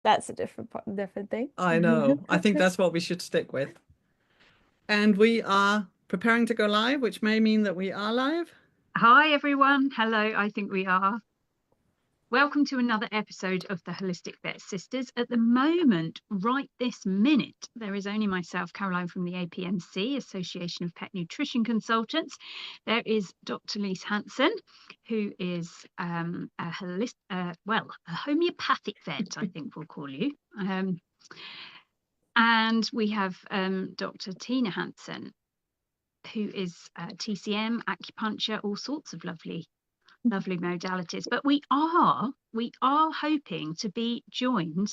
that's a different thing. I know. I think that's what we should stick with. And we are preparing to go live, which may mean that we are live. Hi, everyone. Hello, I think we are. Welcome to another episode of the Holistic Vet Sisters. At the moment, right this minute, there is only myself, Caroline, from the APNC, Association of Pet Nutrition Consultants. There is Dr. Lise Hansen, who is a homeopathic vet, I think we'll call you. And we have Dr. Tina Hansen, who is TCM, acupuncture, all sorts of lovely modalities. But we are hoping to be joined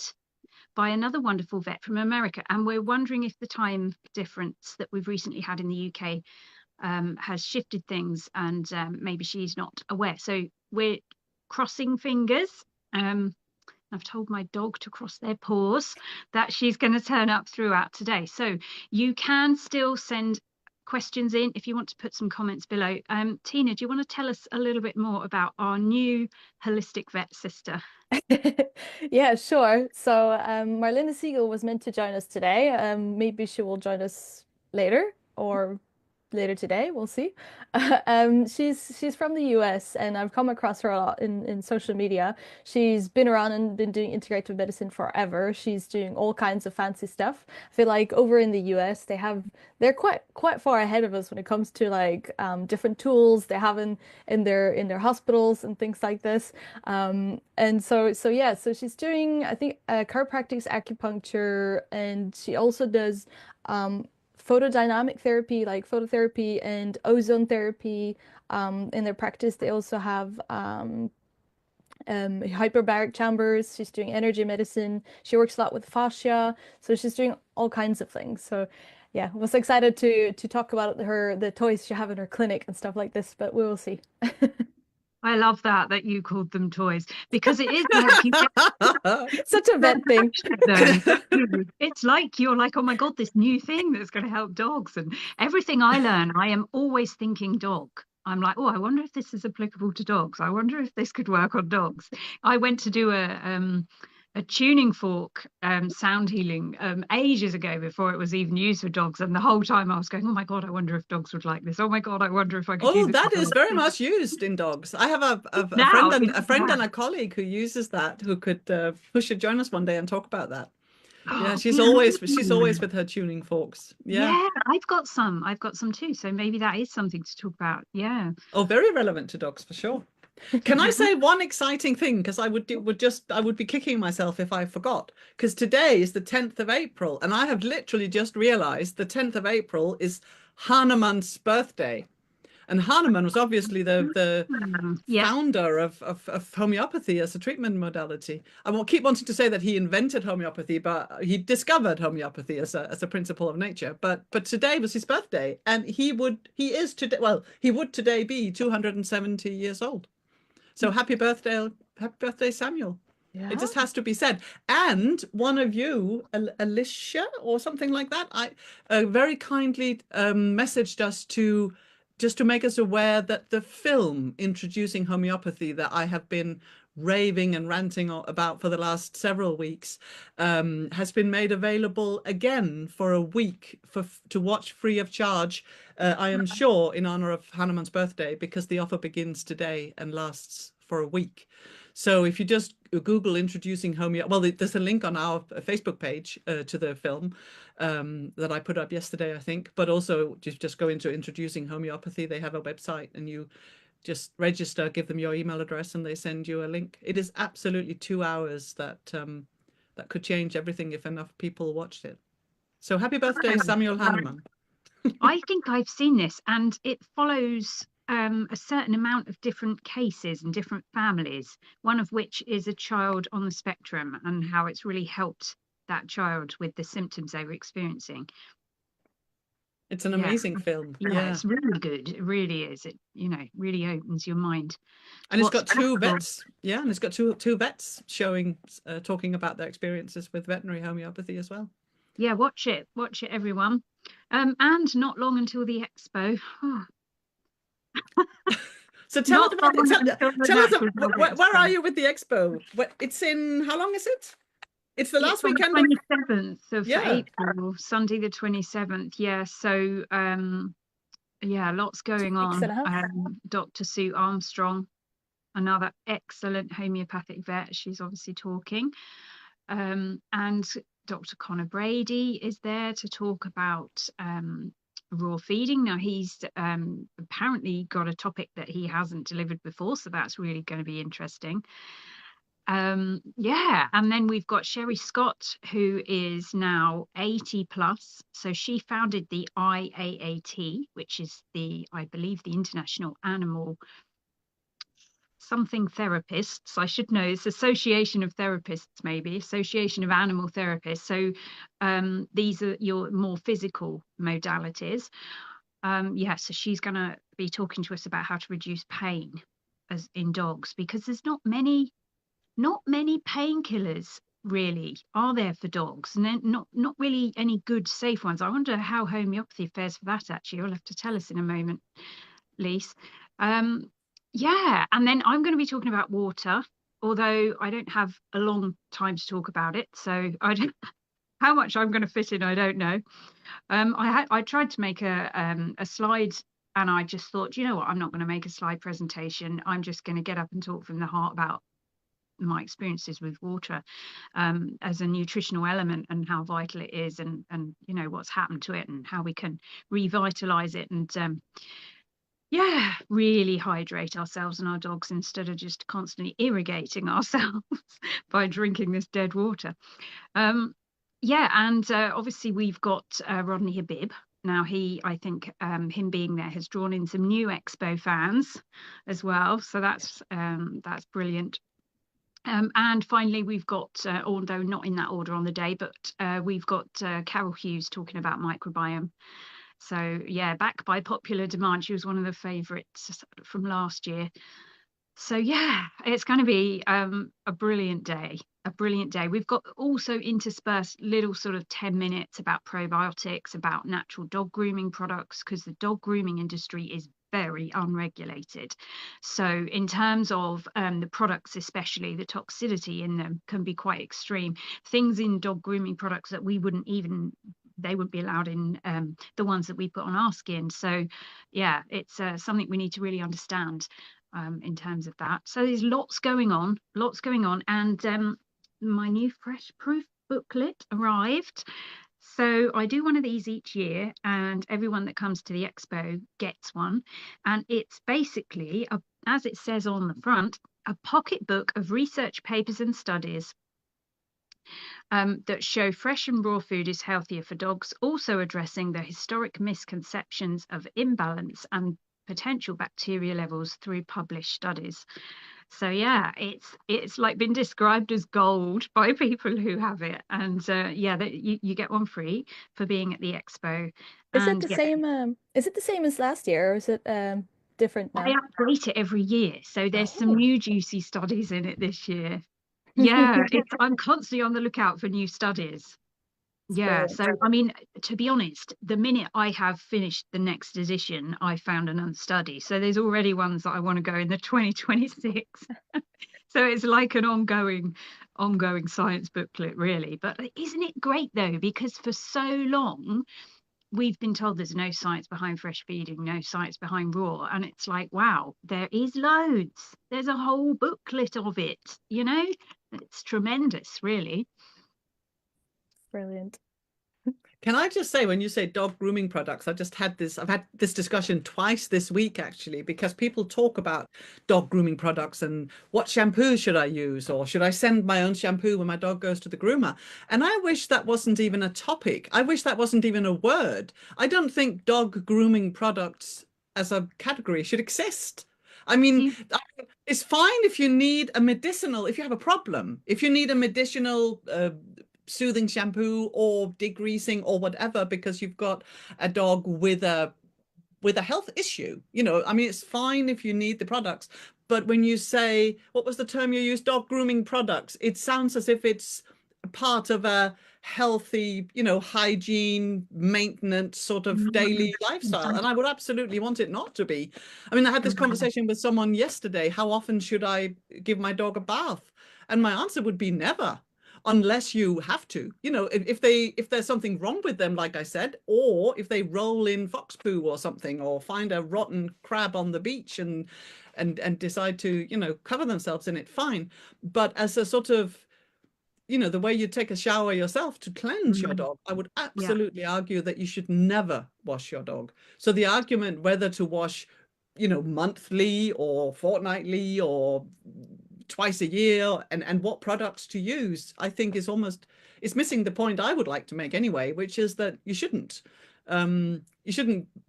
by another wonderful vet from America, and we're wondering if the time difference that we've recently had in the UK has shifted things, and maybe she's not aware. So we're crossing fingers. I've told my dog to cross their paws that she's going to turn up throughout today. So you can still send questions in if you want to put some comments below. Tina, do you want to tell us a little bit more about our new holistic vet sister? Yeah, sure. So Marlinda Siegel was meant to join us today. Maybe she will join us later or later today. We'll see. She's from the US, and I've come across her a lot in social media. She's been around and been doing integrative medicine forever. She's doing all kinds of fancy stuff. I feel like over in the US they're quite far ahead of us when it comes to like different tools they have in their hospitals and things like this. And so she's doing, I think, chiropractic, acupuncture, and she also does photodynamic therapy, like phototherapy and ozone therapy. In their practice, they also have hyperbaric chambers. She's doing energy medicine. She works a lot with fascia, so she's doing all kinds of things. So yeah, I was excited to talk about the toys she have in her clinic and stuff like this, but we will see. I love that you called them toys, because it is like such a vet thing. It's like you're like, oh my God, this new thing that's going to help dogs. And everything I learn, I am always thinking dog. I'm like, oh, I wonder if this is applicable to dogs. I wonder if this could work on dogs. I went to do a tuning fork sound healing ages ago, before it was even used for dogs, and the whole time I was going, oh my God, I wonder if dogs would like this. Oh my God, I wonder if I could use it. That is very much used in dogs. I have a friend and a colleague who uses that, who should join us one day and talk about that. Yeah, she's always with her tuning forks. Yeah, I've got some too, so maybe that is something to talk about. Yeah. Oh, very relevant to dogs for sure. Can I say one exciting thing? Because I would be kicking myself if I forgot. Because today is the 10th of April, and I have literally just realized the 10th of April is Hahnemann's birthday. And Hahnemann was obviously the founder of homeopathy as a treatment modality. I will keep wanting to say that he invented homeopathy, but he discovered homeopathy as a principle of nature. But today was his birthday, and he would today be 270 years old. So happy birthday, Samuel. Yeah. It just has to be said. And one of you, Alicia or something like that, very kindly messaged us just to make us aware that the film introducing homeopathy that I have been raving and ranting about for the last several weeks has been made available again for a week to watch free of charge. I am sure in honor of Hahnemann's birthday, because the offer begins today and lasts for a week. So if you just Google introducing homeopathy, well, there's a link on our Facebook page to the film that I put up yesterday, I think. But also just go into introducing homeopathy. They have a website, and you just register, give them your email address, and they send you a link. It is absolutely 2 hours that could change everything if enough people watched it. So happy birthday, Samuel Hahnemann. I think I've seen this, and it follows a certain amount of different cases and different families, one of which is a child on the spectrum, and how it's really helped that child with the symptoms they were experiencing. It's an amazing film. Yeah, it's really good. It really is. It really opens your mind. And it's got two vets. Yeah, and it's got two vets talking about their experiences with veterinary homeopathy as well. Yeah, watch it, everyone. And not long until the expo. So tell us about where are you with the expo? It's in, how long is it? It's the last It's on weekend of, the 27th of yeah. April, Sunday the 27th. Yeah, so yeah, lots 2 going weeks and on. a half. Dr. Sue Armstrong, another excellent homeopathic vet. She's obviously talking. And Dr. Connor Brady is there to talk about raw feeding. Now, he's apparently got a topic that he hasn't delivered before, so that's really going to be interesting. Yeah, and then we've got Sherry Scott, who is now 80 plus. So she founded the IAAT, which is I believe, the International Animal something therapists. I should know. It's Association of Therapists, maybe Association of Animal Therapists. So these are your more physical modalities. Yeah, so she's going to be talking to us about how to reduce pain as in dogs, because there's not many painkillers really, are there, for dogs, and not really any good safe ones. I wonder how homeopathy fares for that. Actually, you'll have to tell us in a moment, Lise. Yeah, and then I'm going to be talking about water, although I don't have a long time to talk about it, so I don't how much I'm going to fit in, I don't know. I tried to make a slide, and I just thought, you know what, I'm not going to make a slide presentation. I'm just going to get up and talk from the heart about my experiences with water as a nutritional element, and how vital it is, and you know what's happened to it, and how we can revitalize it, and yeah, really hydrate ourselves and our dogs instead of just constantly irrigating ourselves by drinking this dead water. Yeah, and obviously we've got Rodney Habib. Now I think him being there has drawn in some new Expo fans as well, so that's brilliant. And finally, we've got, although not in that order on the day, but we've got Carol Hughes talking about microbiome. So yeah, back by popular demand. She was one of the favourites from last year. So yeah, it's going to be a brilliant day. A brilliant day. We've got also interspersed little sort of 10 minutes about probiotics, about natural dog grooming products, because the dog grooming industry is very unregulated. So in terms of the products, especially, the toxicity in them can be quite extreme. Things in dog grooming products that they wouldn't be allowed in the ones that we put on our skin. So yeah, it's something we need to really understand in terms of that. So there's lots going on, and my new fresh proof booklet arrived. So I do one of these each year, and everyone that comes to the expo gets one. And it's basically, as it says on the front, a pocketbook of research papers and studies that show fresh and raw food is healthier for dogs, also addressing the historic misconceptions of imbalance and potential bacteria levels through published studies. So yeah, it's like been described as gold by people who have it, and yeah, you get one free for being at the expo. Is it And the yeah, same? Is it the same as last year, or is it different I now? update it every year, so there's some Oh. new juicy studies in it this year. Yeah, I'm constantly on the lookout for new studies. It's Yeah, brilliant. so I mean, to be honest, the minute I have finished the next edition, I found another study. So there's already ones that I want to go in the 2026. So it's like an ongoing science booklet, really. But isn't it great though? Because for so long we've been told there's no science behind fresh feeding, no science behind raw, and it's like, wow, there is loads. There's a whole booklet of it. You know, it's tremendous, really. Brilliant. Can I just say, when you say dog grooming products, I've had this discussion twice this week, actually, because people talk about dog grooming products and what shampoo should I use, or should I send my own shampoo when my dog goes to the groomer? And I wish that wasn't even a topic. I wish that wasn't even a word. I don't think dog grooming products as a category should exist. I mean, it's fine if you need if you have a problem, if you need a medicinal soothing shampoo or degreasing or whatever, because you've got a dog with a health issue. You know, I mean, it's fine if you need the products, but when you say, what was the term you used, dog grooming products, it sounds as if it's part of a healthy, you know, hygiene maintenance sort of daily lifestyle, and I would absolutely want it not to be. I mean, I had this conversation with someone yesterday: how often should I give my dog a bath? And my answer would be never. unless you have to. You know, if there's something wrong with them, like I said, or if they roll in fox poo or something, or find a rotten crab on the beach and decide to, you know, cover themselves in it, fine. But as a sort of, you know, the way you take a shower yourself to cleanse your dog, I would absolutely argue that you should never wash your dog. So the argument whether to wash, you know, monthly or fortnightly or twice a year, and what products to use, I think is almost, it's missing the point I would like to make anyway, which is that you shouldn't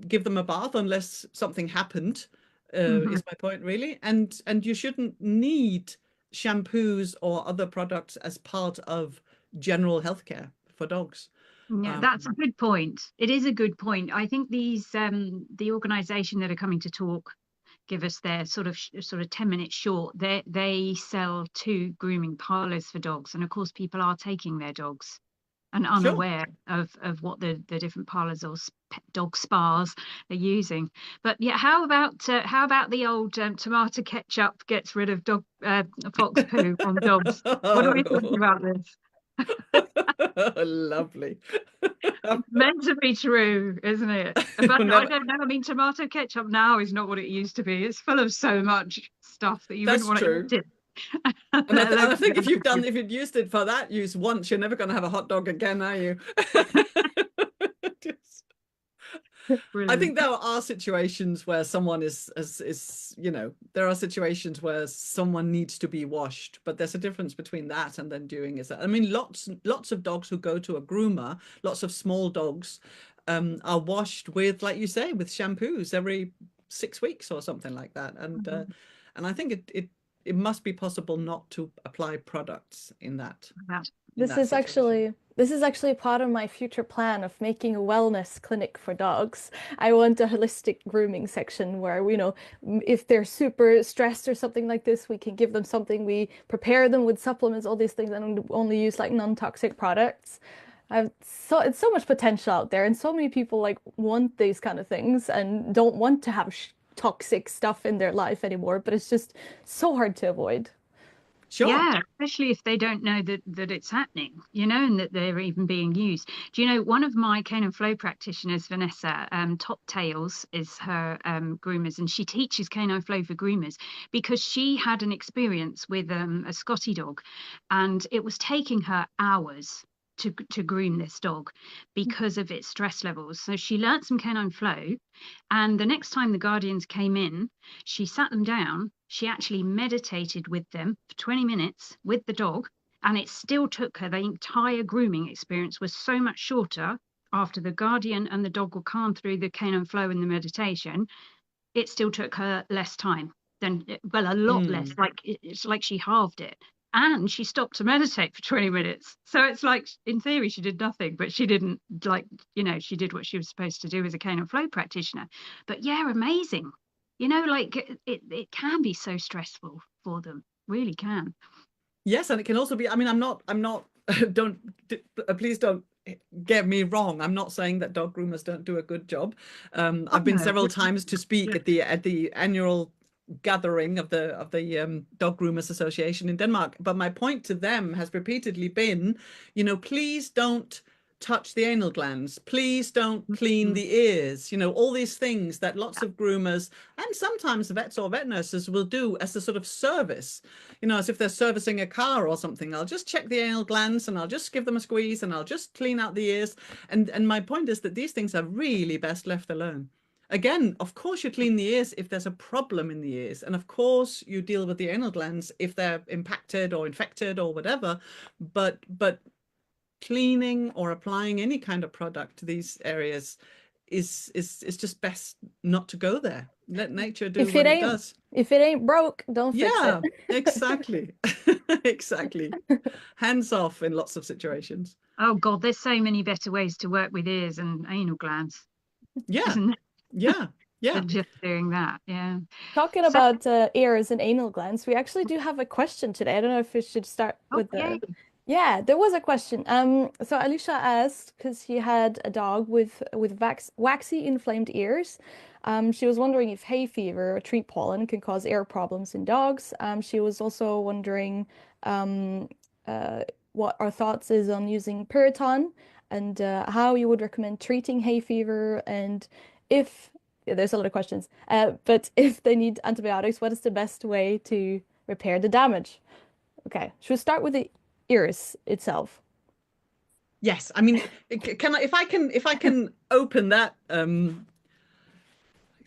give them a bath unless something happened, is my point really. And you shouldn't need shampoos or other products as part of general healthcare for dogs. Yeah, that's a good point. It is a good point. I think these the organisation that are coming to talk give us their sort of 10 minutes short. They sell 2 grooming parlours for dogs, and of course people are taking their dogs and unaware of what the different parlours or dog spas are using. But yeah, how about the old tomato ketchup gets rid of dog fox poo on dogs? What are we talking about this? Lovely. Meant to be true, isn't it? But I don't know. I mean, tomato ketchup now is not what it used to be. It's full of so much stuff that you wouldn't want to eat it. And I think if you'd used it for that use once, you're never going to have a hot dog again, are you? I think there are situations where someone is, you know, there are situations where someone needs to be washed, but there's a difference between that and then doing it. I mean, lots of dogs who go to a groomer, lots of small dogs, are washed with, like you say, with shampoos every 6 weeks or something like that. And and I think it must be possible not to apply products in that. This is actually part of my future plan of making a wellness clinic for dogs. I want a holistic grooming section where, you know, if they're super stressed or something like this, we can give them something, we prepare them with supplements, all these things, and only use like non-toxic products. It's so much potential out there, and so many people like want these kind of things and don't want to have toxic stuff in their life anymore, but it's just so hard to avoid. Sure. Yeah, especially if they don't know that it's happening, you know, and that they're even being used. Do you know, one of my cane and flow practitioners, Vanessa, Top Tails is her groomers, and she teaches canine flow for groomers because she had an experience with a Scotty dog, and it was taking her hours to groom this dog because of its stress levels. So she learnt some canine flow, and the next time the guardians came in, she sat them down. She actually meditated with them for 20 minutes with the dog, and it still took her, the entire grooming experience was so much shorter after the guardian and the dog were calm through the canine flow and the meditation. It still took her less time than, well, a lot less, like it's like she halved it. And she stopped to meditate for 20 minutes. So it's like, in theory, she did nothing, but she didn't, like, you know, she did what she was supposed to do as a canine flow practitioner. But yeah, amazing. You know, like it can be so stressful for them, really can. Yes, and it can also be, I mean, I'm not, don't, please don't get me wrong. I'm not saying that dog groomers don't do a good job. I've been several times to speak at the annual gathering of the Dog Groomers Association in Denmark, but my point to them has repeatedly been, you know, please don't touch the anal glands, please don't clean the ears, you know, all these things that lots of groomers and sometimes vets or vet nurses will do as a sort of service, you know, as if they're servicing a car or something. I'll just check the anal glands and I'll just give them a squeeze and I'll just clean out the ears. And my point is that these things are really best left alone. Again, of course, you clean the ears if there's a problem in the ears. And of course, you deal with the anal glands if they're impacted or infected or whatever. But cleaning or applying any kind of product to these areas is just best not to go there. Let nature do what it does. If it ain't broke, don't fix it. Yeah, exactly. Exactly. Hands off in lots of situations. Oh God, there's so many better ways to work with ears and anal glands. Yeah. Yeah. Yeah. Than just doing that. Yeah. Talking about ears and anal glands, we actually do have a question today. I don't know if we should start with the... Yeah, there was a question. So Alicia asked, because he had a dog with waxy inflamed ears. She was wondering if hay fever or tree pollen can cause ear problems in dogs. She was also wondering what our thoughts is on using Piriton and how you would recommend treating hay fever, and if yeah, there's a lot of questions, but if they need antibiotics, what is the best way to repair the damage? Okay, should we start with the ears itself? Yes, I mean, can I, if I can open that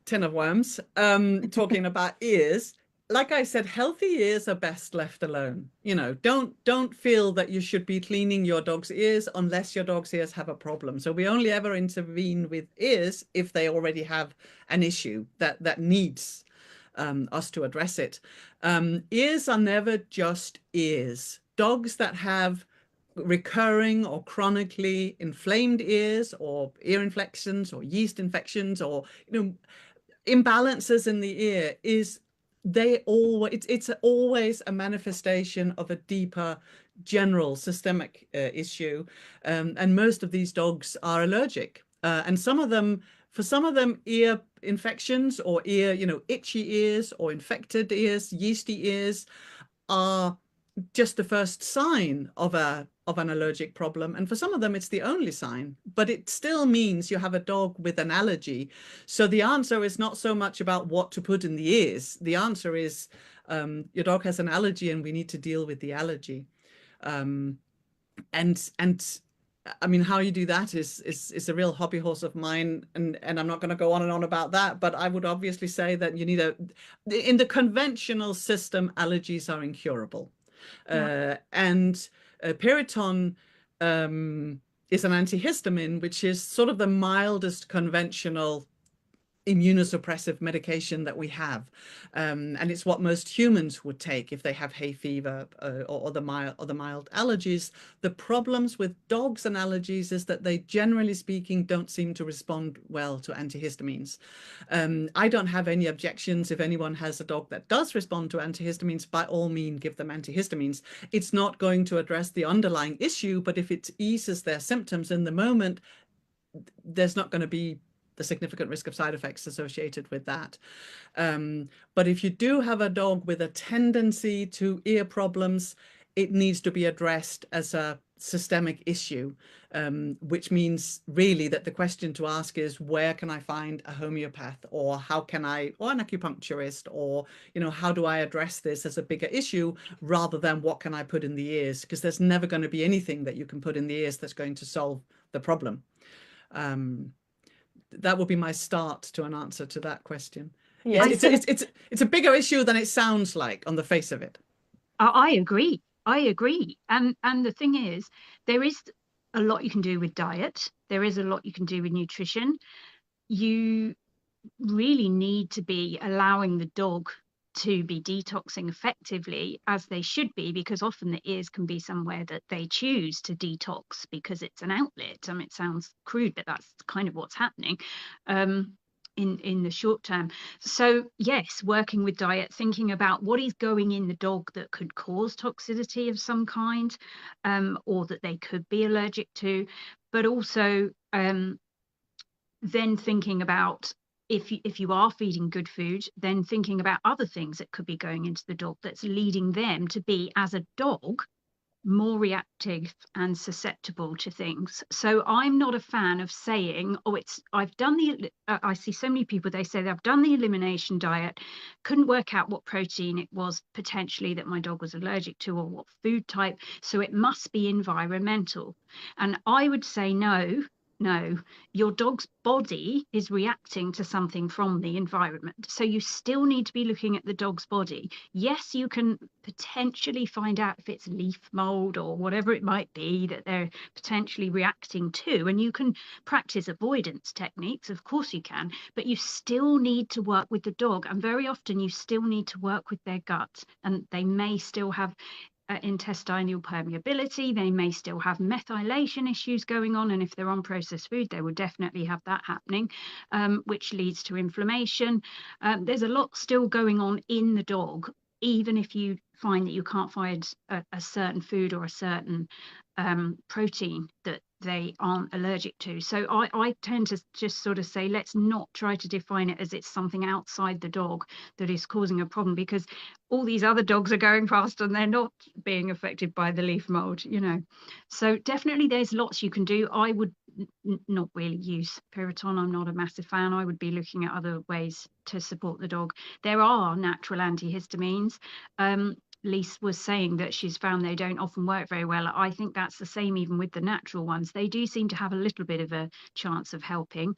tin of worms, talking about ears. Like I said, healthy ears are best left alone. You know, don't feel that you should be cleaning your dog's ears unless your dog's ears have a problem. So we only ever intervene with ears if they already have an issue that needs us to address it. Ears are never just ears. Dogs that have recurring or chronically inflamed ears, or ear infections, or yeast infections, or imbalances in the ear, it's always a manifestation of a deeper general systemic issue, and most of these dogs are allergic, and for some of them ear infections or ear, itchy ears or infected ears, yeasty ears are just the first sign of an allergic problem, and for some of them it's the only sign, but it still means you have a dog with an allergy. So the answer is not so much about what to put in the ears. The answer is your dog has an allergy and we need to deal with the allergy. And I mean, how you do that is a real hobby horse of mine, and I'm not going to go on and on about that, but I would obviously say that you need in the conventional system, allergies are incurable. And Piriton is an antihistamine, which is sort of the mildest conventional immunosuppressive medication that we have, and it's what most humans would take if they have hay fever or the mild allergies. The problems with dogs and allergies is that they, generally speaking, don't seem to respond well to antihistamines. I don't have any objections if anyone has a dog that does respond to antihistamines. By all means, give them antihistamines. It's not going to address the underlying issue, but if it eases their symptoms in the moment, there's not going to be the significant risk of side effects associated with that. But if you do have a dog with a tendency to ear problems, it needs to be addressed as a systemic issue, which means really that the question to ask is, where can I find a homeopath, or or an acupuncturist, or, how do I address this as a bigger issue, rather than what can I put in the ears? Because there's never going to be anything that you can put in the ears that's going to solve the problem. That would be my start to an answer to that question. Yes. It's a bigger issue than it sounds like on the face of it. I agree. And the thing is, there is a lot you can do with diet. There is a lot you can do with nutrition. You really need to be allowing the dog to be detoxing effectively, as they should be, because often the ears can be somewhere that they choose to detox because it's an outlet. I mean, it sounds crude, but that's kind of what's happening in the short term. So yes, working with diet, thinking about what is going in the dog that could cause toxicity of some kind, or that they could be allergic to, but also then thinking about, if you are feeding good food, then thinking about other things that could be going into the dog that's leading them to be, as a dog, more reactive and susceptible to things. So I'm not a fan of saying, I see so many people, they say they've done the elimination diet, couldn't work out what protein it was potentially that my dog was allergic to, or what food type, so it must be environmental. And I would say no, your dog's body is reacting to something from the environment. So you still need to be looking at the dog's body. Yes, you can potentially find out if it's leaf mold or whatever it might be that they're potentially reacting to, and you can practice avoidance techniques, of course you can, but you still need to work with the dog, and very often you still need to work with their gut, and they may still have intestinal permeability, they may still have methylation issues going on, and if they're on processed food, they will definitely have that happening, which leads to inflammation. There's a lot still going on in the dog, even if you find that you can't find a certain food or a certain protein that they aren't allergic to. So I tend to just sort of say, let's not try to define it as it's something outside the dog that is causing a problem, because all these other dogs are going past and they're not being affected by the leaf mold, you know. So definitely there's lots you can do. I would not really use Piriton. I'm not a massive fan. I would be looking at other ways to support the dog. There are natural antihistamines. Lise was saying that she's found they don't often work very well. I think that's the same even with the natural ones. They do seem to have a little bit of a chance of helping,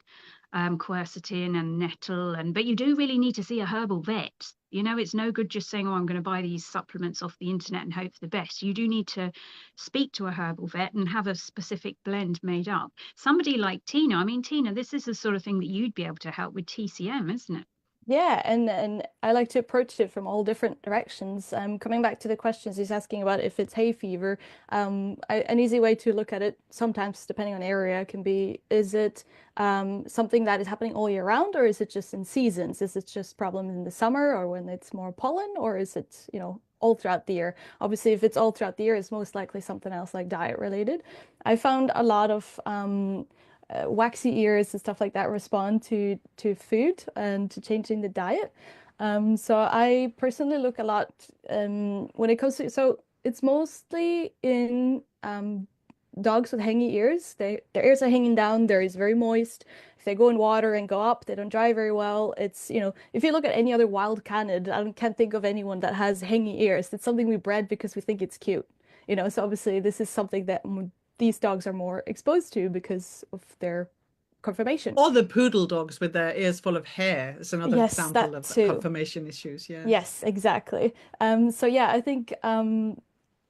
quercetin and nettle, but you do really need to see a herbal vet. You know, it's no good just saying, oh, I'm going to buy these supplements off the internet and hope for the best. You do need to speak to a herbal vet and have a specific blend made up. Somebody like Tina, I mean, Tina, this is the sort of thing that you'd be able to help with TCM, isn't it? Yeah, and I like to approach it from all different directions. Coming back to the questions he's asking about if it's hay fever, an easy way to look at it, sometimes depending on area, can be, is it something that is happening all year round, or is it just in seasons? Is it just problems in the summer or when it's more pollen, or is it, you know, all throughout the year? Obviously, if it's all throughout the year, it's most likely something else like diet related. I found a lot of waxy ears and stuff like that respond to food and to changing the diet. So I personally look a lot when it comes to, so it's mostly in dogs with hangy ears. Their ears are hanging down, they're very moist. If they go in water and go up, they don't dry very well. It's, you know, if you look at any other wild canid, can't think of anyone that has hangy ears. It's something we bred because we think it's cute. You know, so obviously this is something that these dogs are more exposed to because of their conformation. Or the poodle dogs with their ears full of hair is another Yes, example that of too. conformation issues. Yeah. Yes, exactly. So yeah, I think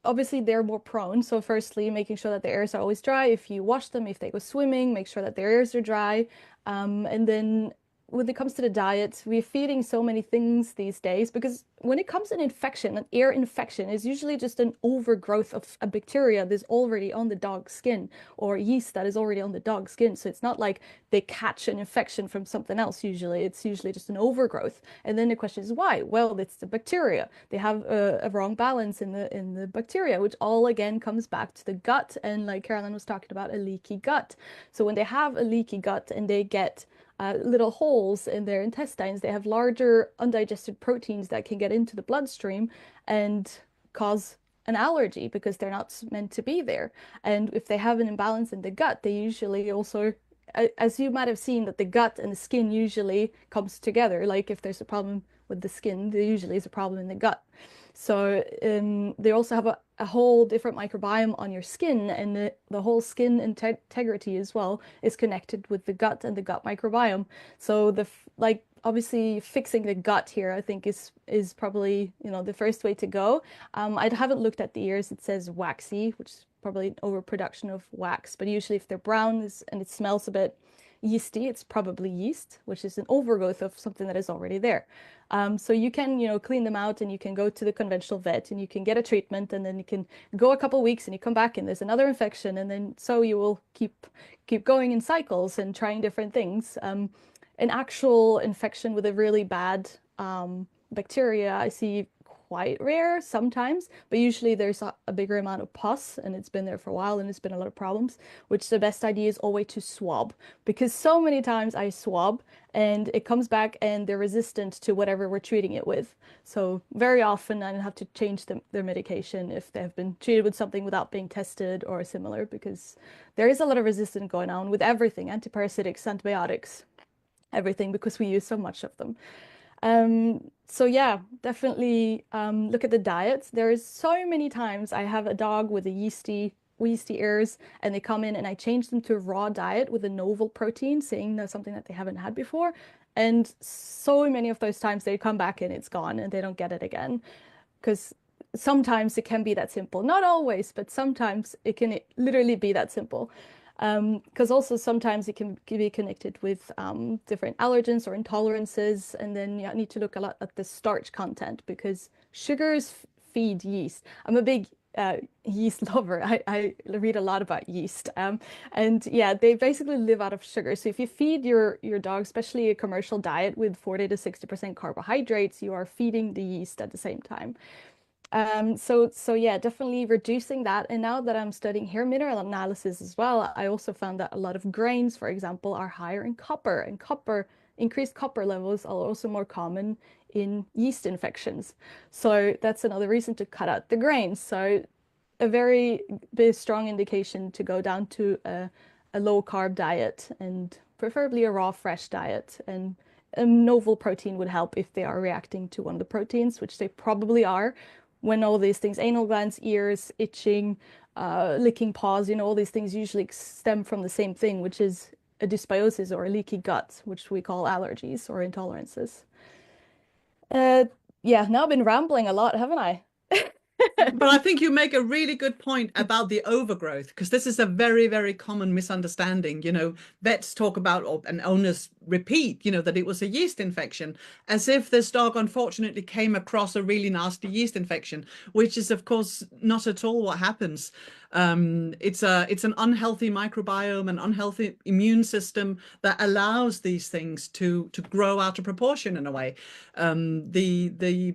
obviously they're more prone. So firstly, making sure that the ears are always dry. If you wash them, if they go swimming, make sure that their ears are dry. And then when it comes to the diet, we're feeding so many things these days because when it comes to an infection, an ear infection is usually just an overgrowth of a bacteria that's already on the dog's skin or yeast that is already on the dog's skin. So it's not like they catch an infection from something else usually. It's usually just an overgrowth. And then the question is why? Well, it's the bacteria. They have a wrong balance in the bacteria, which all again comes back to the gut. And like Caroline was talking about, a leaky gut. So when they have a leaky gut and they get little holes in their intestines, they have larger undigested proteins that can get into the bloodstream and cause an allergy because they're not meant to be there. And if they have an imbalance in the gut, they usually also, as you might have seen, that the gut and the skin usually comes together. Like if there's a problem with the skin, there usually is a problem in the gut. So they also have a whole different microbiome on your skin, and the whole skin integrity as well is connected with the gut and the gut microbiome. So like obviously fixing the gut here, I think is probably, you know, the first way to go. I haven't looked at the ears. It says waxy, which is probably an overproduction of wax, but usually if they're brown and it smells a bit yeasty, it's probably yeast, which is an overgrowth of something that is already there. So you can, you know, clean them out and you can go to the conventional vet and you can get a treatment and then you can go a couple weeks and you come back and there's another infection and then so you will keep going in cycles and trying different things. An actual infection with a really bad bacteria, I see quite rare sometimes, but usually there's a bigger amount of pus and it's been there for a while and it's been a lot of problems, which the best idea is always to swab because so many times I swab and it comes back and they're resistant to whatever we're treating it with. So very often I have to change their medication if they have been treated with something without being tested or similar because there is a lot of resistance going on with everything, antiparasitics, antibiotics, everything because we use so much of them. So yeah, definitely look at the diets. There is so many times I have a dog with a yeasty ears and they come in and I change them to a raw diet with a novel protein, saying that's something that they haven't had before. And so many of those times they come back and it's gone and they don't get it again. Because sometimes it can be that simple. Not always, but sometimes it can literally be that simple. Because also sometimes it can be connected with different allergens or intolerances, and then you need to look a lot at the starch content because sugars feed yeast. I'm a big yeast lover. I read a lot about yeast, and yeah, they basically live out of sugar. So if you feed your dog, especially a commercial diet with 40 to 60% carbohydrates, you are feeding the yeast at the same time. So yeah, definitely reducing that. And now that I'm studying hair mineral analysis as well, I also found that a lot of grains, for example, are higher in copper, and increased copper levels are also more common in yeast infections. So that's another reason to cut out the grains. So a very big, strong indication to go down to a low carb diet and preferably a raw, fresh diet. And a novel protein would help if they are reacting to one of the proteins, which they probably are. When all these things, anal glands, ears, itching, licking paws, all these things usually stem from the same thing, which is a dysbiosis or a leaky gut, which we call allergies or intolerances. Uh, yeah, now I've been rambling a lot, haven't I? But I think you make a really good point about the overgrowth, because this is a very, very common misunderstanding. Vets talk about, and owners repeat, that it was a yeast infection, as if this dog unfortunately came across a really nasty yeast infection, which is, of course, not at all what happens. It's an unhealthy microbiome, an unhealthy immune system that allows these things to grow out of proportion in a way. The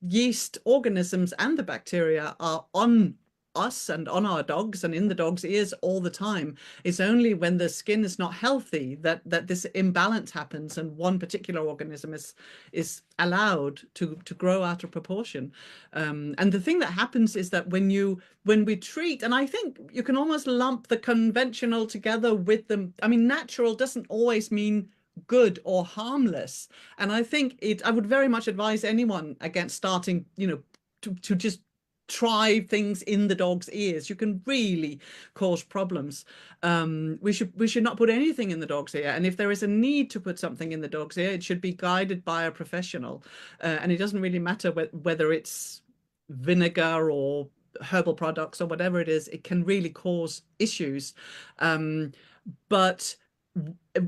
yeast organisms and the bacteria are on us and on our dogs and in the dog's ears all the time. It's only when the skin is not healthy that this imbalance happens, and one particular organism is allowed to grow out of proportion. And the thing that happens is that when we treat, and I think you can almost lump the conventional together with them. I mean, natural doesn't always mean good or harmless. And I think I would very much advise anyone against starting, to just try things in the dog's ears. You can really cause problems. We should not put anything in the dog's ear. And if there is a need to put something in the dog's ear, it should be guided by a professional. And it doesn't really matter whether it's vinegar or herbal products or whatever it is. It can really cause issues. But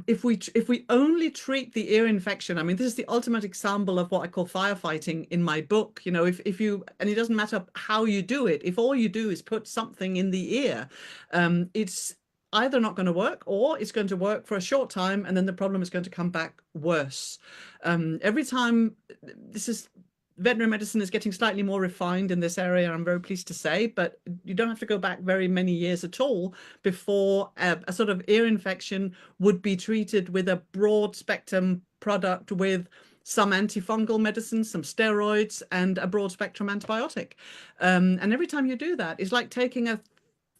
if we only treat the ear infection, I mean, this is the ultimate example of what I call firefighting in my book. If you, and it doesn't matter how you do it, if all you do is put something in the ear, it's either not going to work, or it's going to work for a short time and then the problem is going to come back worse. Every time, veterinary medicine is getting slightly more refined in this area, I'm very pleased to say, but you don't have to go back very many years at all before a sort of ear infection would be treated with a broad spectrum product with some antifungal medicines, some steroids, and a broad spectrum antibiotic. And every time you do that, it's like taking a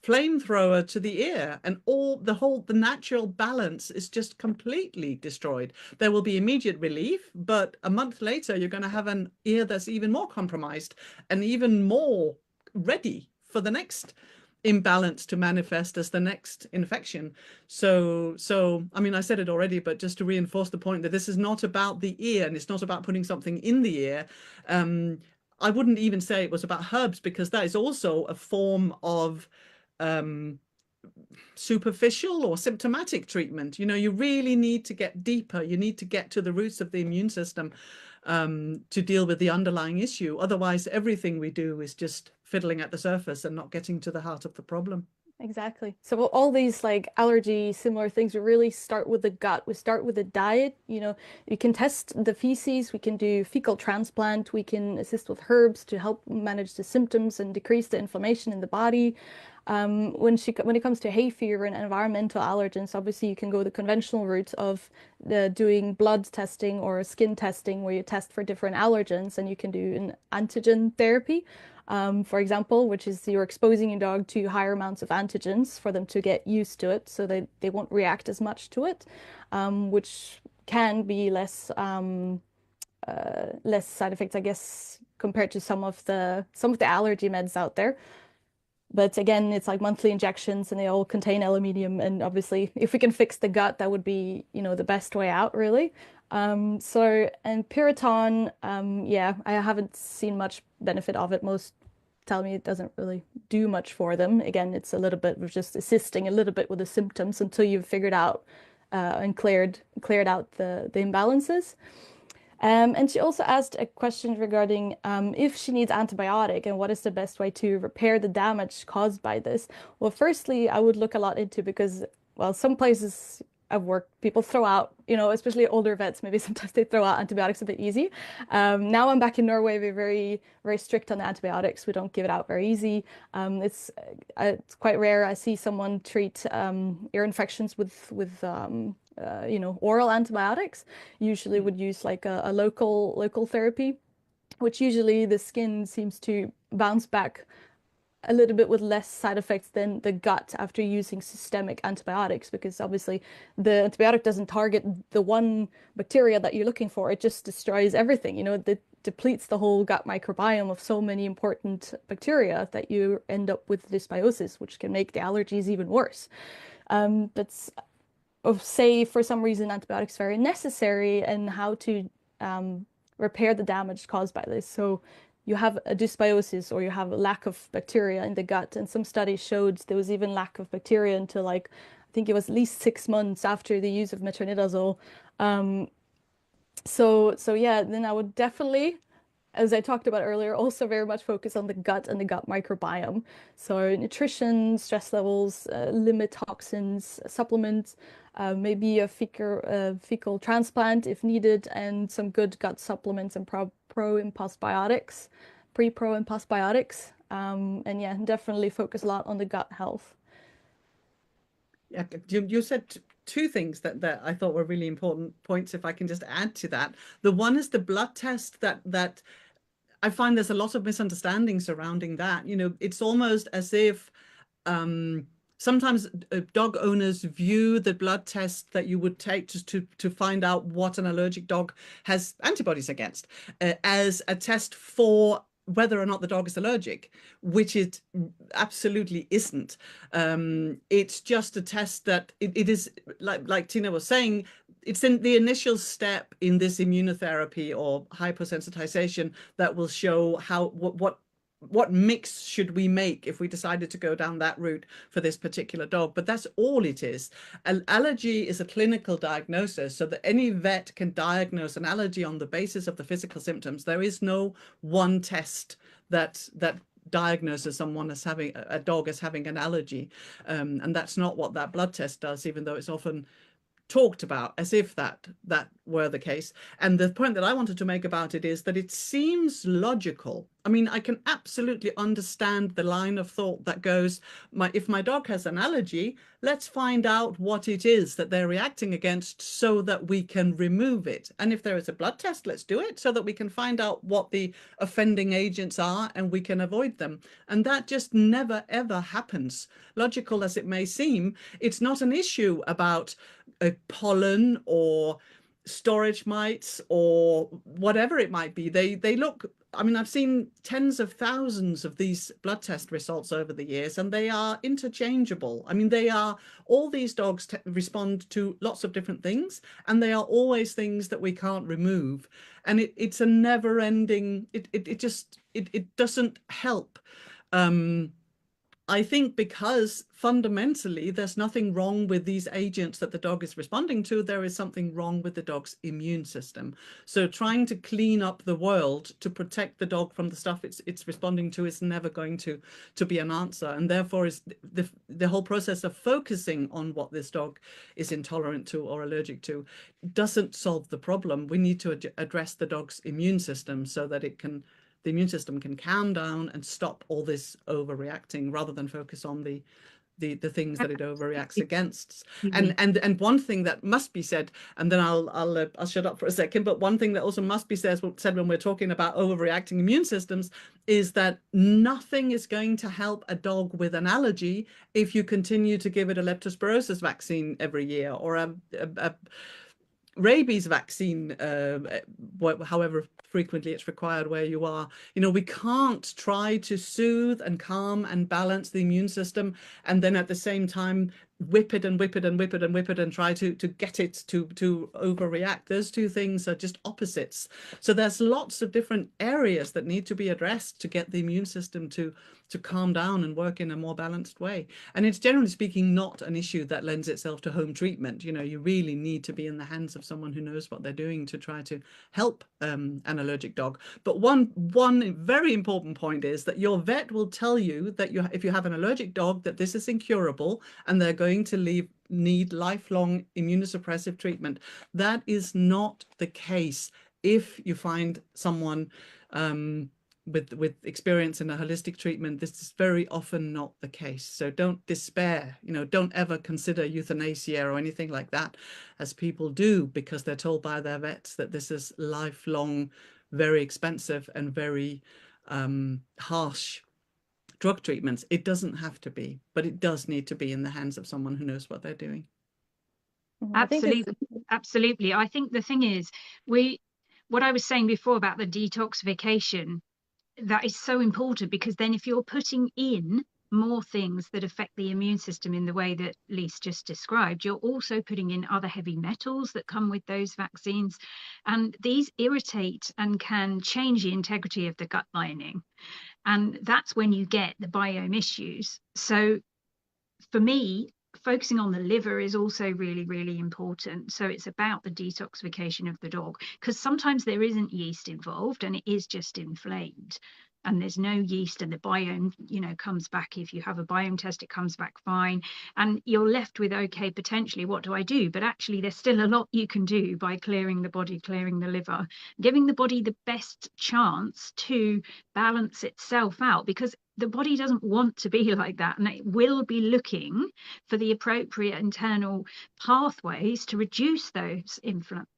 flamethrower to the ear, and the natural balance is just completely destroyed. There will be immediate relief, but a month later you're going to have an ear that's even more compromised and even more ready for the next imbalance to manifest as the next infection. So I mean, I said it already, but just to reinforce the point that this is not about the ear, and it's not about putting something in the ear. I wouldn't even say it was about herbs, because that is also a form of superficial or symptomatic treatment. You really need to get deeper. You need to get to the roots of the immune system to deal with the underlying issue. Otherwise, everything we do is just fiddling at the surface and not getting to the heart of the problem. Exactly. So all these like allergy similar things, we really start with the gut. We start with the diet. You can test the feces. We can do fecal transplant. We can assist with herbs to help manage the symptoms and decrease the inflammation in the body. When it comes to hay fever and environmental allergens, obviously you can go the conventional route of doing blood testing or skin testing, where you test for different allergens, and you can do an antigen therapy, for example, which is you're exposing your dog to higher amounts of antigens for them to get used to it, so they won't react as much to it, which can be less side effects, I guess, compared to some of the allergy meds out there. But again, it's like monthly injections and they all contain aluminium. And obviously, if we can fix the gut, that would be, the best way out, really. And Piriton, yeah, I haven't seen much benefit of it. Most tell me it doesn't really do much for them. Again, it's a little bit of just assisting a little bit with the symptoms until you've figured out and cleared out the imbalances. And she also asked a question regarding if she needs antibiotic and what is the best way to repair the damage caused by this. Well, firstly, I would look a lot into, because, well, some places I've worked, people throw out, especially older vets, maybe sometimes they throw out antibiotics a bit easy. Now I'm back in Norway. We're very, very strict on the antibiotics. We don't give it out very easy. It's quite rare I see someone treat ear infections with oral antibiotics. Usually would use like a local therapy, which usually the skin seems to bounce back a little bit with less side effects than the gut after using systemic antibiotics, because obviously the antibiotic doesn't target the one bacteria that you're looking for. It just destroys everything. It depletes the whole gut microbiome of so many important bacteria that you end up with dysbiosis, which can make the allergies even worse. That's of say for some reason antibiotics are very necessary, and how to repair the damage caused by this. So you have a dysbiosis, or you have a lack of bacteria in the gut, and some studies showed there was even lack of bacteria until like I think it was at least 6 months after the use of metronidazole. So yeah, then I would definitely, as I talked about earlier, also very much focus on the gut and the gut microbiome. So nutrition, stress levels, limit toxins, supplements, maybe a fecal transplant if needed, and some good gut supplements and pro and postbiotics, pre-pro and postbiotics. And yeah, definitely focus a lot on the gut health. Yeah, you said two things that I thought were really important points, if I can just add to that. The one is the blood test that I find there's a lot of misunderstanding surrounding that. It's almost as if sometimes dog owners view the blood test that you would take just to find out what an allergic dog has antibodies against as a test for whether or not the dog is allergic, which it absolutely isn't. It's just a test that it is, like Tina was saying, it's in the initial step in this immunotherapy or hyposensitization that will show what mix should we make if we decided to go down that route for this particular dog. But that's all it is. An allergy is a clinical diagnosis, so that any vet can diagnose an allergy on the basis of the physical symptoms. There is no one test that diagnoses someone as having a dog as having an allergy, and that's not what that blood test does, even though it's often talked about as if that were the case. And the point that I wanted to make about it is that it seems logical. I mean, I can absolutely understand the line of thought that goes, if my dog has an allergy, let's find out what it is that they're reacting against so that we can remove it. And if there is a blood test, let's do it so that we can find out what the offending agents are and we can avoid them. And that just never, ever happens. Logical as it may seem, it's not an issue about pollen or storage mites or whatever it might be. They look, I mean, I've seen tens of thousands of these blood test results over the years, and they are interchangeable. I mean, all these dogs respond to lots of different things, and they are always things that we can't remove. And it's a never ending, it doesn't help. I think because fundamentally there's nothing wrong with these agents that the dog is responding to, there is something wrong with the dog's immune system. So trying to clean up the world to protect the dog from the stuff it's responding to is never going to be an answer. And therefore is the whole process of focusing on what this dog is intolerant to or allergic to doesn't solve the problem. We need to address the dog's immune system so that the immune system can calm down and stop all this overreacting, rather than focus on the things that it overreacts against. And one thing that must be said, and then I'll shut up for a second, but one thing that also must be said when we're talking about overreacting immune systems is that nothing is going to help a dog with an allergy if you continue to give it a leptospirosis vaccine every year, or a rabies vaccine, however frequently it's required where you are. We can't try to soothe and calm and balance the immune system and then at the same time whip it and whip it and whip it and whip it and try to get it to overreact. Those two things are just opposites. So there's lots of different areas that need to be addressed to get the immune system to calm down and work in a more balanced way. And it's generally speaking not an issue that lends itself to home treatment. You really need to be in the hands of someone who knows what they're doing to try to help an allergic dog. But one very important point is that your vet will tell you that if you have an allergic dog, that this is incurable and they're going going to need lifelong immunosuppressive treatment. That is not the case if you find someone with experience in a holistic treatment. This is very often not the case. So don't despair, don't ever consider euthanasia or anything like that, as people do because they're told by their vets that this is lifelong, very expensive and very harsh drug treatments. It doesn't have to be, but it does need to be in the hands of someone who knows what they're doing. I think it's Absolutely. I think the thing is, what I was saying before about the detoxification, that is so important, because then if you're putting in more things that affect the immune system in the way that Lise just described, you're also putting in other heavy metals that come with those vaccines. And these irritate and can change the integrity of the gut lining. And that's when you get the biome issues. So for me, focusing on the liver is also really, really important. So it's about the detoxification of the dog, because sometimes there isn't yeast involved and it is just inflamed. And there's no yeast, and the biome, comes back. If you have a biome test, it comes back fine. And you're left with, okay, potentially, what do I do? But actually, there's still a lot you can do by clearing the body, clearing the liver, giving the body the best chance to balance itself out, because the body doesn't want to be like that, and it will be looking for the appropriate internal pathways to reduce those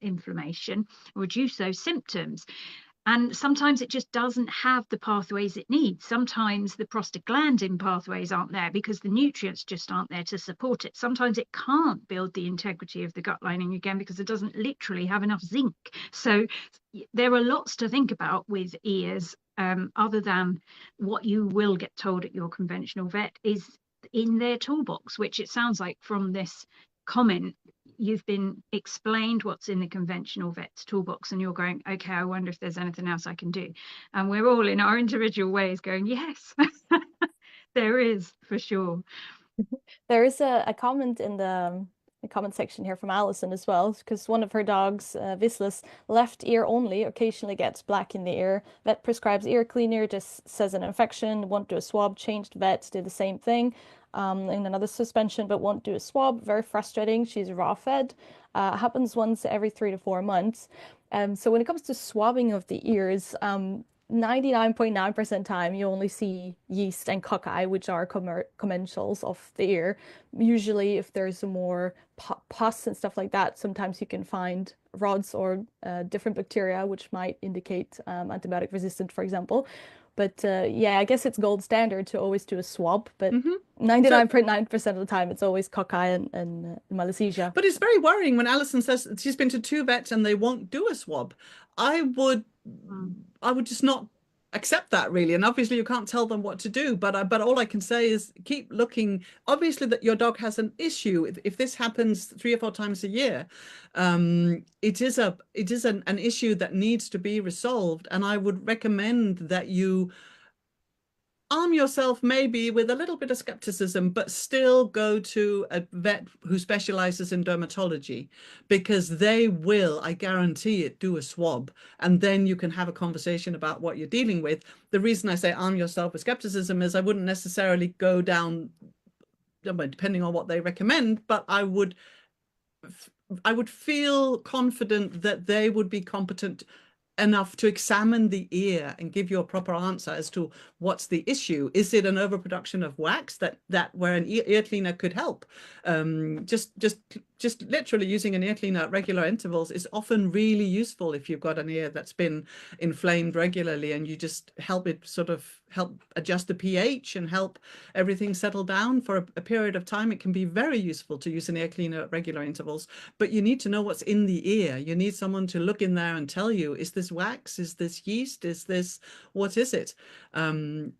inflammation, reduce those symptoms. And sometimes it just doesn't have the pathways it needs. Sometimes the prostaglandin pathways aren't there because the nutrients just aren't there to support it. Sometimes it can't build the integrity of the gut lining again because it doesn't literally have enough zinc. So there are lots to think about with ears, other than what you will get told at your conventional vet is in their toolbox, which it sounds like from this comment, you've been explained what's in the conventional vet's toolbox, and you're going, okay, I wonder if there's anything else I can do. And we're all in our individual ways going, yes, there is, for sure. There is a comment in the comment section here from Alison as well, because one of her dogs, Vislas, left ear only, occasionally gets black in the ear. Vet prescribes ear cleaner, just says an infection, won't do a swab. Changed vets, did the same thing in another suspension, but won't do a swab. Very frustrating. She's raw fed. Happens once every 3 to 4 months. So when it comes to swabbing of the ears, 99.9% time you only see yeast and cockeye, which are commensals of the ear. Usually if there's more pus and stuff like that, sometimes you can find rods or different bacteria which might indicate antibiotic resistant, for example. But yeah, I guess it's gold standard to always do a swab, but 99.9% of the time it's always cockeye and malassezia. But it's very worrying when Alison says she's been to 2 vets and they won't do a swab. I would just not accept that, really. And obviously you can't tell them what to do, but all I can say is keep looking. Obviously that your dog has an issue. If this happens 3 or 4 times a year, it is an issue that needs to be resolved. And I would recommend that you arm yourself maybe with a little bit of skepticism, but still go to a vet who specializes in dermatology, because they will, I guarantee it, do a swab, and then you can have a conversation about what you're dealing with. The reason I say arm yourself with skepticism is I wouldn't necessarily go down, depending on what they recommend, but I would feel confident that they would be competent enough to examine the ear and give you a proper answer as to what's the issue. Is it an overproduction of wax that where an ear cleaner could help? Just literally using an ear cleaner at regular intervals is often really useful if you've got an ear that's been inflamed regularly, and you just help adjust the pH and help everything settle down for a period of time. It can be very useful to use an ear cleaner at regular intervals, but you need to know what's in the ear. You need someone to look in there and tell you, is this wax? Is this yeast? Is this, what is it? And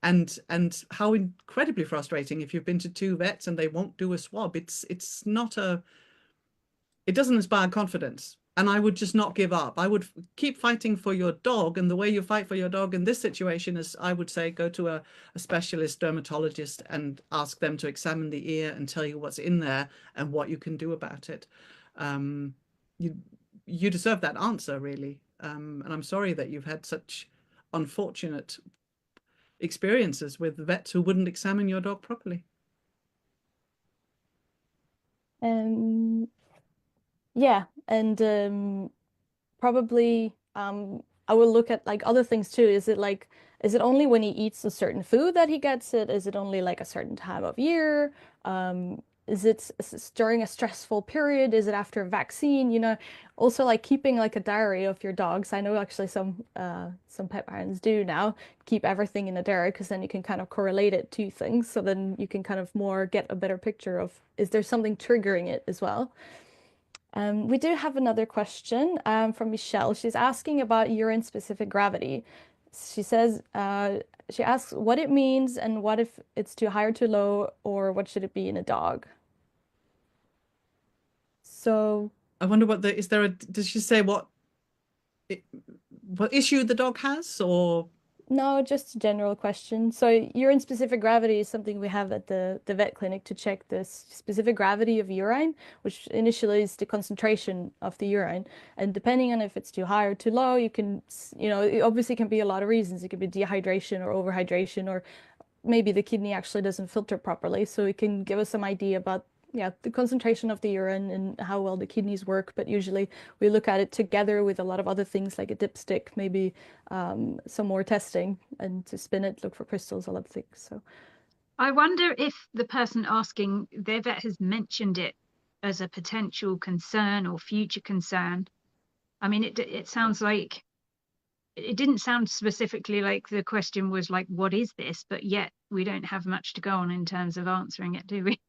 how incredibly frustrating if you've been to 2 vets and they won't do a swab. It doesn't inspire confidence. And I would just not give up. I would keep fighting for your dog. And the way you fight for your dog in this situation is, I would say, go to a specialist dermatologist and ask them to examine the ear and tell you what's in there and what you can do about it. You deserve that answer, really. And I'm sorry that you've had such unfortunate experiences with vets who wouldn't examine your dog properly. Um, yeah, and probably I will look at like other things too. Is it only when he eats a certain food that he gets it? Is it only like a certain time of year? Is it during a stressful period? Is it after a vaccine? Also like keeping like a diary of your dogs. I know actually some pet parents do now keep everything in a diary because then you can kind of correlate it to things. So then you can kind of more get a better picture of is there something triggering it as well. We do have another question from Michelle. She's asking about urine-specific gravity. She says, she asks what it means and what if it's too high or too low, or what should it be in a dog? So, I wonder does she say what issue the dog has, or no, just a general question. So urine-specific gravity is something we have at the vet clinic to check the specific gravity of urine, which initially is the concentration of the urine. And depending on if it's too high or too low, it obviously can be a lot of reasons. It could be dehydration or overhydration, or maybe the kidney actually doesn't filter properly. So it can give us some idea about, yeah, the concentration of the urine and how well the kidneys work. But usually we look at it together with a lot of other things like a dipstick, maybe some more testing, and to spin it, look for crystals, all of things. So I wonder if the person asking, their vet has mentioned it as a potential concern or future concern. I mean, it sounds like it didn't sound specifically like the question was like, what is this? But yet we don't have much to go on in terms of answering it, do we?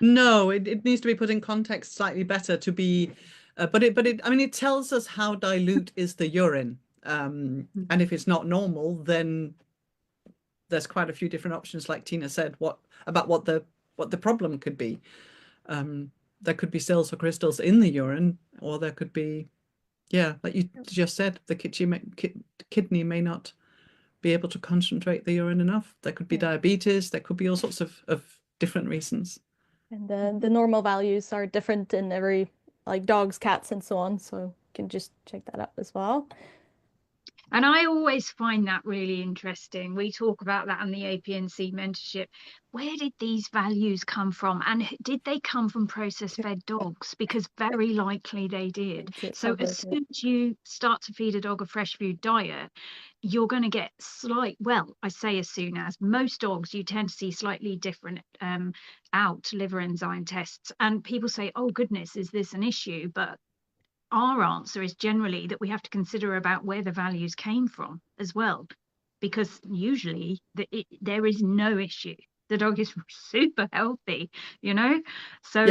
no, it needs to be put in context slightly better to be, but I mean, it tells us how dilute is the urine. And if it's not normal, then there's quite a few different options, like Tina said, what the problem could be. There could be cells or crystals in the urine, or there could be, yeah, like you just said, the kidney may not be able to concentrate the urine enough. There could be yeah. diabetes. There could be all sorts of different reasons. And the normal values are different in every, like dogs, cats, and so on. So you can just check that out as well. And I always find that really interesting. We talk about that in the APNC mentorship. Where did these values come from? And did they come from process fed dogs? Because very likely they did. It's So as covered, yeah. soon as you start to feed a dog a fresh food diet, you're going to get well, I say as soon as most dogs, you tend to see slightly different out liver enzyme tests. And people say, oh goodness, is this an issue? But our answer is generally that we have to consider about where the values came from as well, because usually there is no issue. The dog is super healthy, you know? So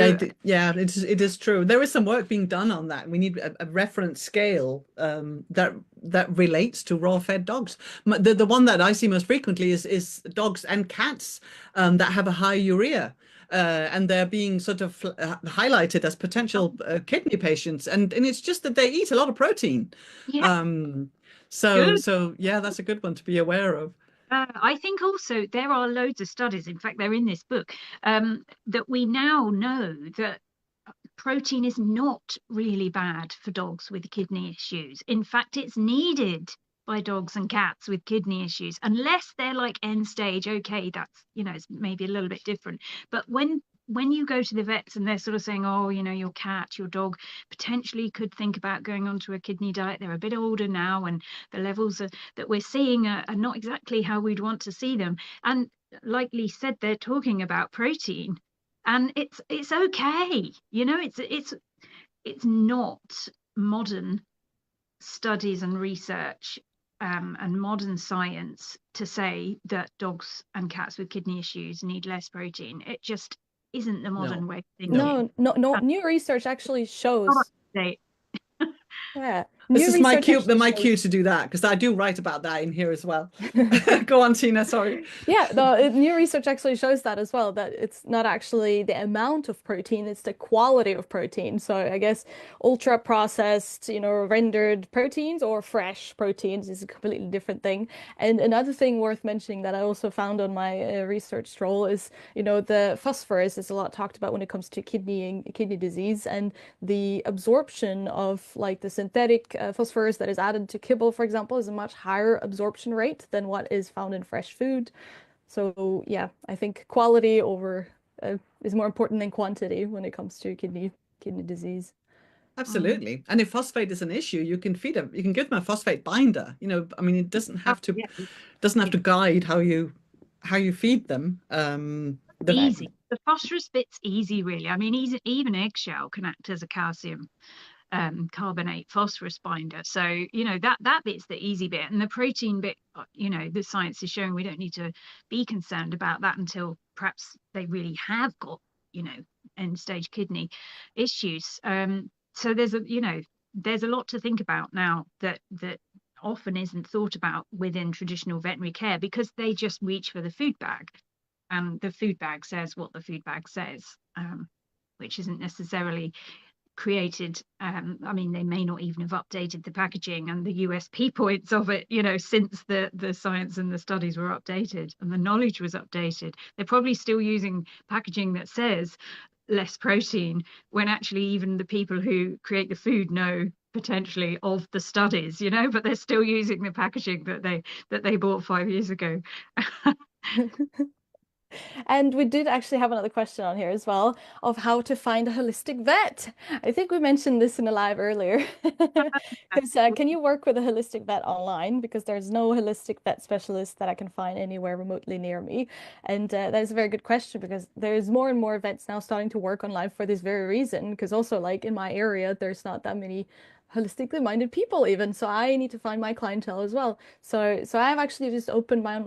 Yeah, it is true. There is some work being done on that. We need a reference scale that relates to raw-fed dogs. The one that I see most frequently is dogs and cats that have a high urea. And they're being sort of highlighted as potential kidney patients, and it's just that they eat a lot of protein. yeah, Um, good. so yeah, that's a good one to be aware of. I think also there are loads of studies, in fact, they're in this book, that we now know that protein is not really bad for dogs with kidney issues. In fact, it's needed by dogs and cats with kidney issues, unless they're like end stage. Okay, that's, it's maybe a little bit different. But when you go to the vets and they're sort of saying, oh, your cat, your dog potentially could think about going onto a kidney diet. They're a bit older now, and the levels that we're seeing are not exactly how we'd want to see them. And like Lise said, they're talking about protein, and it's okay. It's not modern studies and research and modern science to say that dogs and cats with kidney issues need less protein. It just isn't the modern No, way of no. thinking. No, no, no. And New research actually not up shows, to date. yeah, This new is my research cue, actually my shows. cue to do that, because I do write about that in here as well. Go on, Tina. Sorry. Yeah, the new research actually shows that as well, that it's not actually the amount of protein, it's the quality of protein. So I guess ultra processed, rendered proteins or fresh proteins is a completely different thing. And another thing worth mentioning that I also found on my research stroll is, the phosphorus is a lot talked about when it comes to kidney disease, and the absorption of like the synthetic phosphorus that is added to kibble, for example, is a much higher absorption rate than what is found in fresh food. So yeah, I think quality over is more important than quantity when it comes to kidney disease. Absolutely. And if phosphate is an issue, you can give them a phosphate binder. I mean, it doesn't have to guide how you feed them. Easy. The phosphorus bit's easy, really. I mean, even eggshell can act as a calcium carbonate phosphorus binder. So, that bit's the easy bit. And the protein bit, the science is showing we don't need to be concerned about that until perhaps they really have got, end stage kidney issues. So there's a lot to think about now that often isn't thought about within traditional veterinary care, because they just reach for the food bag, and the food bag says what the food bag says, which isn't necessarily created. I mean, they may not even have updated the packaging and the USP points of it, since the science and the studies were updated and the knowledge was updated. They're probably still using packaging that says less protein, when actually even the people who create the food know potentially of the studies, but they're still using the packaging that they bought 5 years ago. And we did actually have another question on here as well, of how to find a holistic vet. I think we mentioned this in a live earlier. Because can you work with a holistic vet online? Because there's no holistic vet specialist that I can find anywhere remotely near me. And that is a very good question, because there's more and more vets now starting to work online for this very reason. Because also, like in my area, there's not that many holistically minded people even, so I need to find my clientele as well. So I've actually just opened my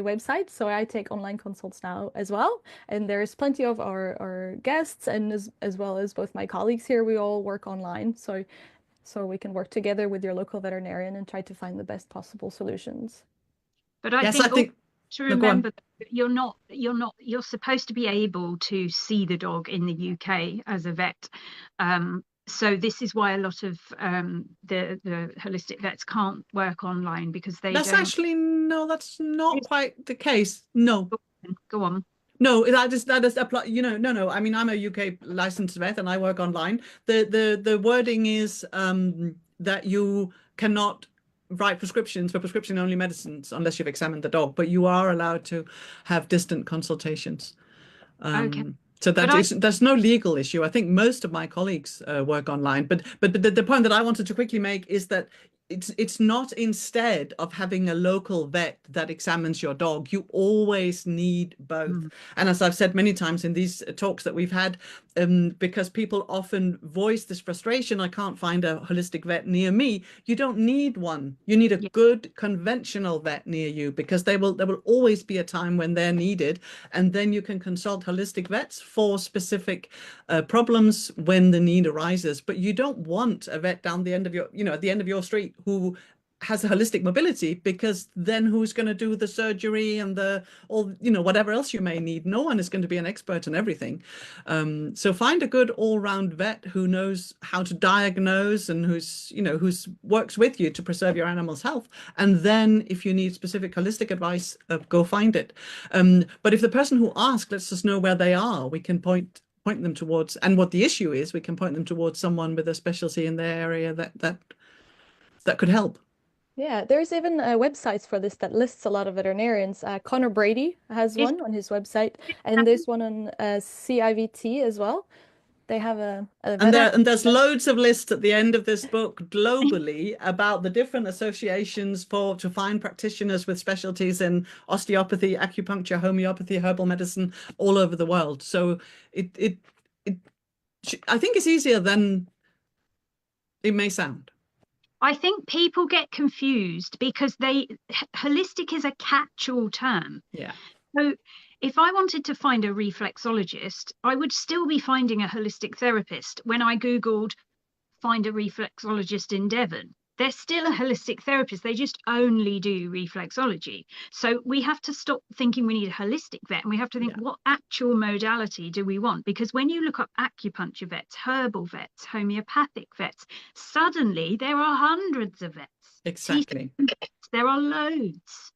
website, so I take online consults now as well, and there's plenty of our guests, and as well as both my colleagues here, we all work online, so we can work together with your local veterinarian and try to find the best possible solutions. But I think to remember that you're supposed to be able to see the dog in the UK as a vet. So this is why a lot of the holistic vets can't work online, because that's not quite the case. No. Go on. No, that is apply. No. I mean, I'm a UK licensed vet and I work online. The wording is that you cannot write prescriptions for prescription only medicines unless you've examined the dog, but you are allowed to have distant consultations. Okay. So there's no legal issue. I think most of my colleagues work online, but the point that I wanted to quickly make is that it's not instead of having a local vet that examines your dog. You always need both. And as I've said many times in these talks that we've had, because people often voice this frustration, I can't find a holistic vet near me. You don't need one. You need a good conventional vet near you, because there will always be a time when they're needed. And then you can consult holistic vets for specific problems when the need arises. But you don't want a vet down the end of at the end of your street who has a holistic mobility, because then who's going to do the surgery and whatever else you may need? No one is going to be an expert in everything. So find a good all-round vet who knows how to diagnose and who's works with you to preserve your animal's health. And then if you need specific holistic advice, go find it. But if the person who asked lets us know where they are, we can point them towards, and what the issue is, we can point them towards someone with a specialty in their area that could help. Yeah, there's even websites for this that lists a lot of veterinarians. Connor Brady has one on his website, and there's one on CIVT as well. They have and there's loads of lists at the end of this book globally about the different associations to find practitioners with specialties in osteopathy, acupuncture, homeopathy, herbal medicine all over the world. So I think it's easier than it may sound. I think people get confused because holistic is a catch-all term. Yeah. So if I wanted to find a reflexologist, I would still be finding a holistic therapist. When I Googled find a reflexologist in Devon, they're still a holistic therapist. They just only do reflexology. So we have to stop thinking we need a holistic vet, and we have to think, what actual modality do we want? Because when you look up acupuncture vets, herbal vets, homeopathic vets, suddenly there are hundreds of vets. Exactly. There are loads.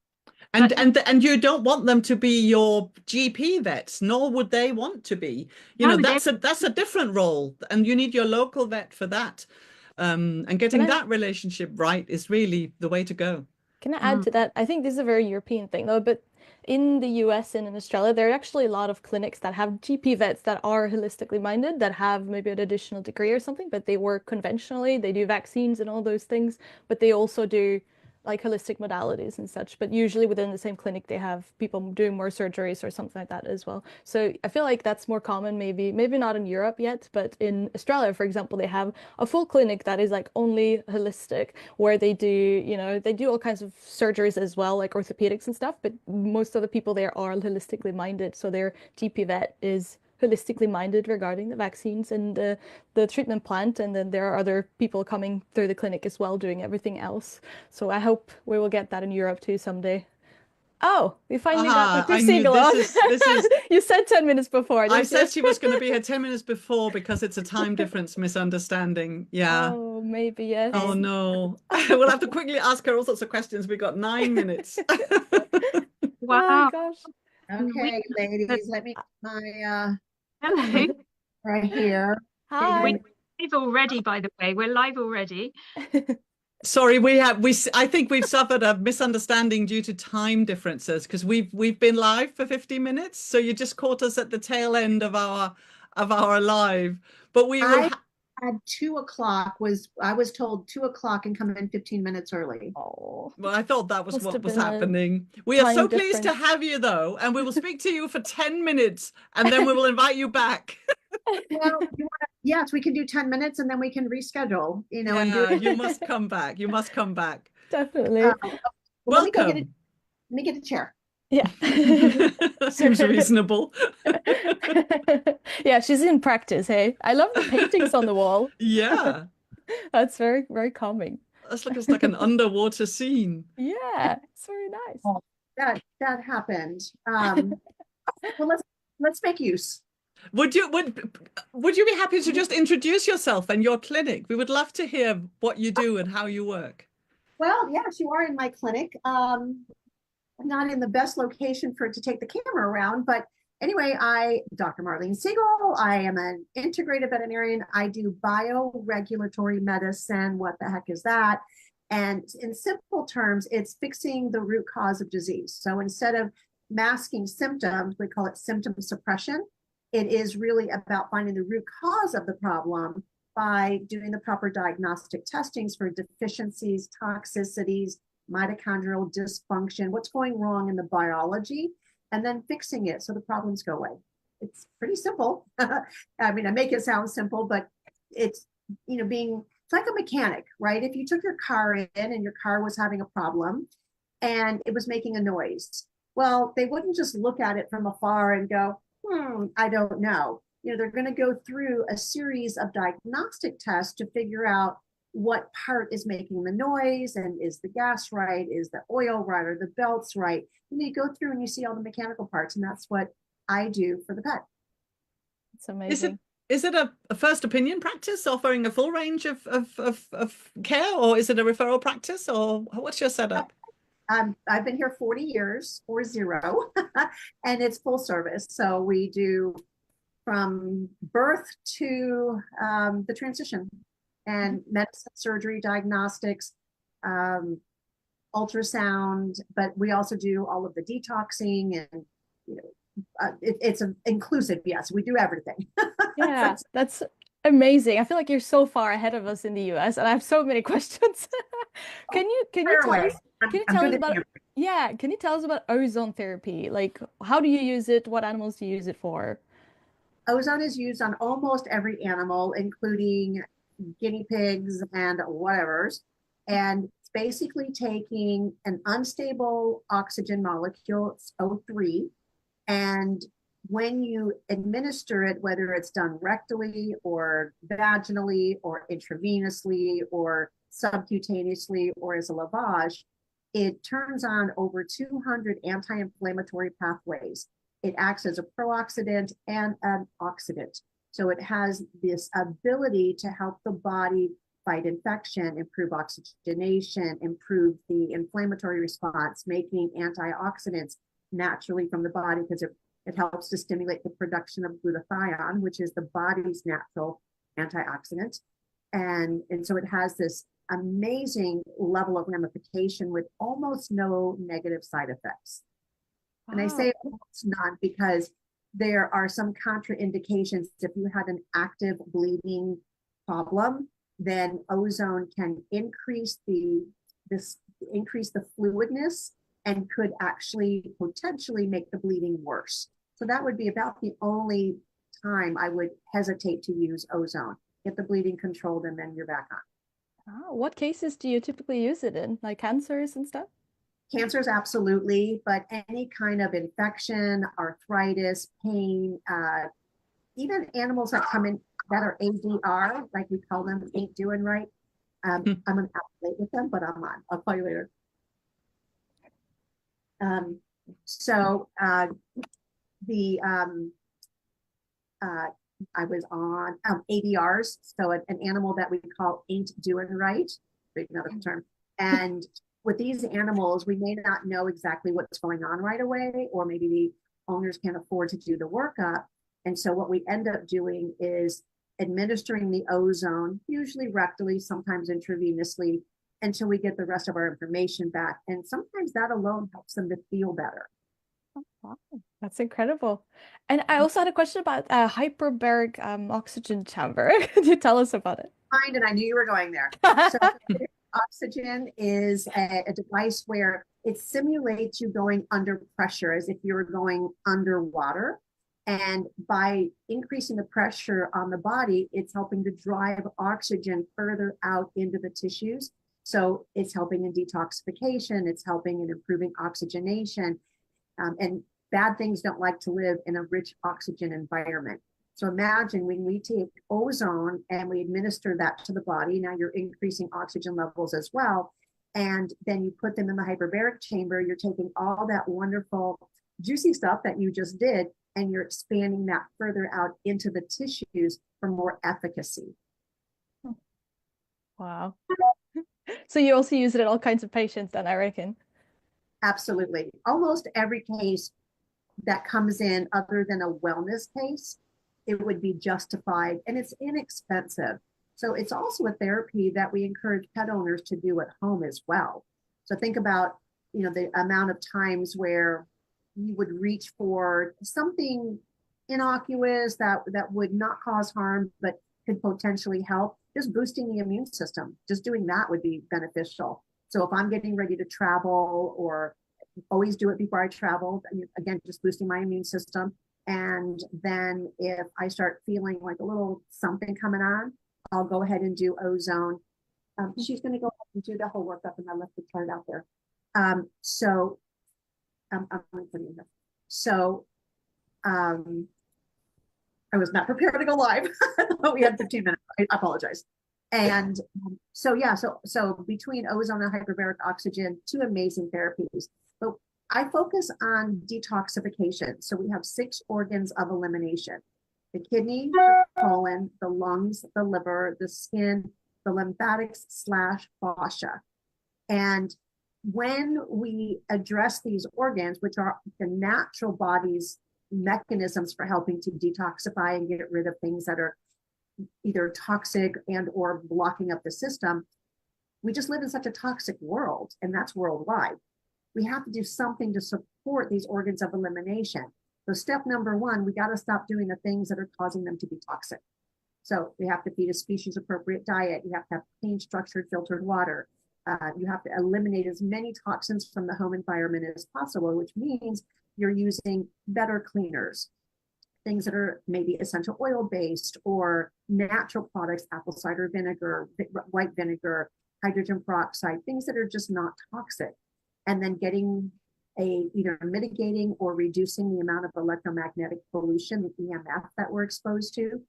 And you don't want them to be your GP vets, nor would they want to be. That's a different role, and you need your local vet for that. And getting that relationship right is really the way to go. Can I add to that? I think this is a very European thing though, but in the US and in Australia, there are actually a lot of clinics that have GP vets that are holistically minded, that have maybe an additional degree or something, but they work conventionally. They do vaccines and all those things, but they also do like holistic modalities and such. But usually within the same clinic, they have people doing more surgeries or something like that as well. So I feel like that's more common, maybe not in Europe yet, but in Australia, for example, they have a full clinic that is like only holistic, where they do, they do all kinds of surgeries as well, like orthopedics and stuff, but most of the people there are holistically minded. So their GP vet is holistically minded regarding the vaccines and the treatment plant. And then there are other people coming through the clinic as well, doing everything else. So I hope we will get that in Europe too someday. Oh, we finally got Dr. I knew Siegel on. this is You said 10 minutes before, I didn't you? said she was going to be here 10 minutes before because it's a time difference misunderstanding. Yeah. Oh, maybe, yes. Oh no. We'll have to quickly ask her all sorts of questions. We've got 9 minutes. Oh Wow. gosh. Okay, ladies, let me get my Hello. right here. Hi. We're live already, by the way. We're live already. Sorry, I think we've suffered a misunderstanding due to time differences because we've been live for 50 minutes. So you just caught us at the tail end of our live. But we will At 2 o'clock I was told 2 o'clock and come in 15 minutes early. Oh, well, I thought that was must what have was been a happening. We are so time pleased to difference. have you though, and we will speak to you for 10 minutes and then we will invite you back. Well, yes, we can do 10 minutes and then we can reschedule, and do Yeah, it. you must come back. You must come back. Definitely. Let me go get Welcome. let me get a chair. Yeah. That seems reasonable. Yeah, she's in practice, hey. I love the paintings on the wall. Yeah. That's very, very calming. It's like an underwater scene. Yeah, it's very nice. Oh, that happened. Well, let's make use. Would you be happy to just introduce yourself and your clinic? We would love to hear what you do and how you work. Well, yes, you are in my clinic. I'm not in the best location for it to take the camera around, but anyway, Dr. Marlene Siegel, I am an integrative veterinarian. I do bioregulatory medicine. What the heck is that? And in simple terms, it's fixing the root cause of disease. So instead of masking symptoms, we call it symptom suppression. It is really about finding the root cause of the problem by doing the proper diagnostic testings for deficiencies, toxicities, mitochondrial dysfunction, what's going wrong in the biology, and then fixing it so the problems go away. It's pretty simple. I mean, I make it sound simple, but it's, it's like a mechanic, right? If you took your car in and your car was having a problem and it was making a noise, well, they wouldn't just look at it from afar and go, I don't know. They're going to go through a series of diagnostic tests to figure out what part is making the noise, and is the gas right, is the oil right, or the belts right. And you go through and you see all the mechanical parts, and that's what I do for the pet. It's amazing. Is it a first opinion practice offering a full range of care, or is it a referral practice, or what's your setup? I've been here 40 years, 40, and it's full service. So we do from birth to the transition, and medicine, surgery, diagnostics, ultrasound, but we also do all of the detoxing, and it's inclusive. Yes, we do everything. Yeah, that's amazing. I feel like you're so far ahead of us in the US, and I have so many questions. Can you tell us? Can you tell us about? Yeah, can you tell us about ozone therapy? Like, how do you use it? What animals do you use it for? Ozone is used on almost every animal, including guinea pigs and whatever's. And it's basically taking an unstable oxygen molecule, it's O3, and when you administer it, whether it's done rectally or vaginally or intravenously or subcutaneously or as a lavage, it turns on over 200 anti-inflammatory pathways. It acts as a pro-oxidant and an oxidant. So it has this ability to help the body fight infection, improve oxygenation, improve the inflammatory response, making antioxidants naturally from the body, because it helps to stimulate the production of glutathione, which is the body's natural antioxidant. And so it has this amazing level of ramification with almost no negative side effects. And I say almost none because there are some contraindications. If you had an active bleeding problem, then ozone can increase the fluidness and could actually potentially make the bleeding worse. So that would be about the only time I would hesitate to use ozone. Get the bleeding controlled and then you're back on. Oh, what cases do you typically use it in? Like cancers and stuff? Cancers, absolutely, but any kind of infection, arthritis, pain, even animals that come in that are ADR, like we call them, ain't doing right. I'm an athlete with them, but I'm on. I'll call you later. So the I was on ADRs, so an animal that we call ain't doing right, another term. And with these animals, we may not know exactly what's going on right away, or maybe the owners can't afford to do the workup. And so what we end up doing is administering the ozone, usually rectally, sometimes intravenously, until we get the rest of our information back. And sometimes that alone helps them to feel better. Oh, wow. That's incredible. And I also had a question about hyperbaric oxygen chamber. Could you tell us about it? And I knew you were going there. So oxygen is a device where it simulates you going under pressure as if you were going underwater. And by increasing the pressure on the body, it's helping to drive oxygen further out into the tissues. So it's helping in detoxification, it's helping in improving oxygenation. And bad things don't like to live in a rich oxygen environment. So imagine when we take ozone and we administer that to the body, now you're increasing oxygen levels as well. And then you put them in the hyperbaric chamber, you're taking all that wonderful, juicy stuff that you just did, and you're expanding that further out into the tissues for more efficacy. Wow. So you also use it in all kinds of patients then, I reckon. Absolutely. Almost every case that comes in other than a wellness case, it would be justified, and it's inexpensive. So it's also a therapy that we encourage pet owners to do at home as well. So think about, the amount of times where you would reach for something innocuous that would not cause harm, but could potentially help. Just boosting the immune system, just doing that would be beneficial. So if I'm getting ready to travel, or always do it before I travel, again, just boosting my immune system. And then if I start feeling like a little something coming on, I'll go ahead and do ozone. She's going to go ahead and do the whole workup, and I left the chart out there. So I'm putting it. So I was not prepared to go live. We had 15 minutes. I apologize. And so between ozone and hyperbaric oxygen, two amazing therapies. But I focus on detoxification. So we have 6 organs of elimination: the kidney, the colon, the lungs, the liver, the skin, the lymphatics / fascia. And when we address these organs, which are the natural body's mechanisms for helping to detoxify and get rid of things that are either toxic and or blocking up the system, we just live in such a toxic world, and that's worldwide. We have to do something to support these organs of elimination. So step number 1, we got to stop doing the things that are causing them to be toxic. So we have to feed a species appropriate diet. You have to have clean, structured, filtered water. You have to eliminate as many toxins from the home environment as possible, which means you're using better cleaners, things that are maybe essential oil based or natural products, apple cider vinegar, white vinegar, hydrogen peroxide, things that are just not toxic. And then getting either mitigating or reducing the amount of electromagnetic pollution, the EMF that we're exposed to.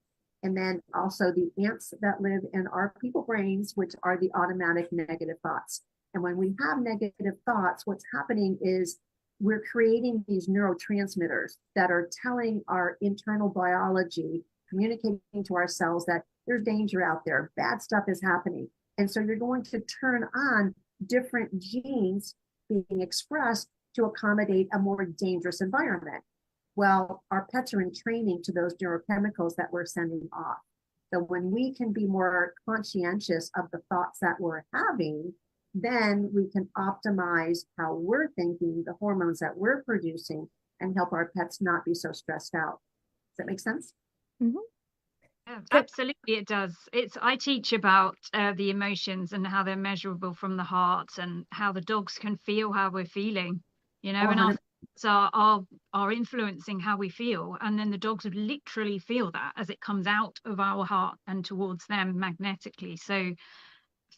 And then also the ants that live in our people brains, which are the automatic negative thoughts. And when we have negative thoughts, what's happening is we're creating these neurotransmitters that are telling our internal biology, communicating to our cells that there's danger out there, bad stuff is happening. And so you're going to turn on different genes being expressed to accommodate a more dangerous environment. Well, our pets are in training to those neurochemicals that we're sending off. So when we can be more conscientious of the thoughts that we're having, then we can optimize how we're thinking, the hormones that we're producing, and help our pets not be so stressed out. Does that make sense? Mhm. Yeah, Good. absolutely, it does. I teach about the emotions and how they're measurable from the heart, and how the dogs can feel how we're feeling, you know, Oh, and our 100%. thoughts are influencing how we feel, and then the dogs would literally feel that as it comes out of our heart and towards them magnetically. So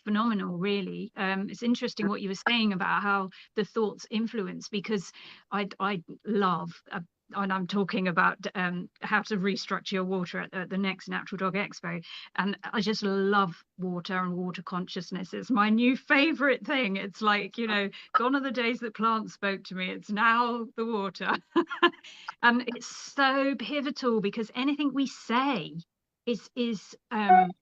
phenomenal, really. It's interesting what you were saying about how the thoughts influence, because I love and I'm talking about how to restructure your water at the next Natural Dog Expo, and I just love water and water consciousness. It's my new favorite thing. It's like, you know, gone are the days that plants spoke to me. It's now the water. And it's so pivotal, because anything we say is anything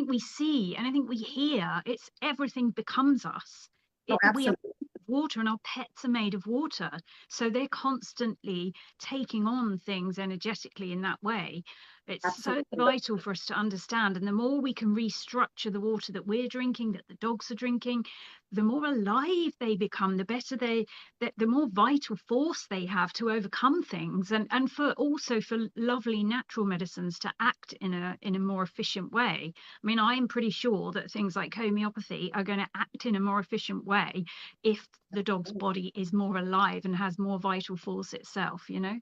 we see, anything we hear, it's everything becomes us. Oh, We are absolutely. water, and our pets are made of water, so they're constantly taking on things energetically in that way. It's so Absolutely. vital for us to understand, and the more we can restructure the water that we're drinking, that the dogs are drinking, the more alive they become, the better the more vital force they have to overcome things, and for also for lovely natural medicines to act in a more efficient way. I mean, I'm pretty sure that things like homeopathy are going to act in a more efficient way if the dog's body is more alive and has more vital force itself, you know?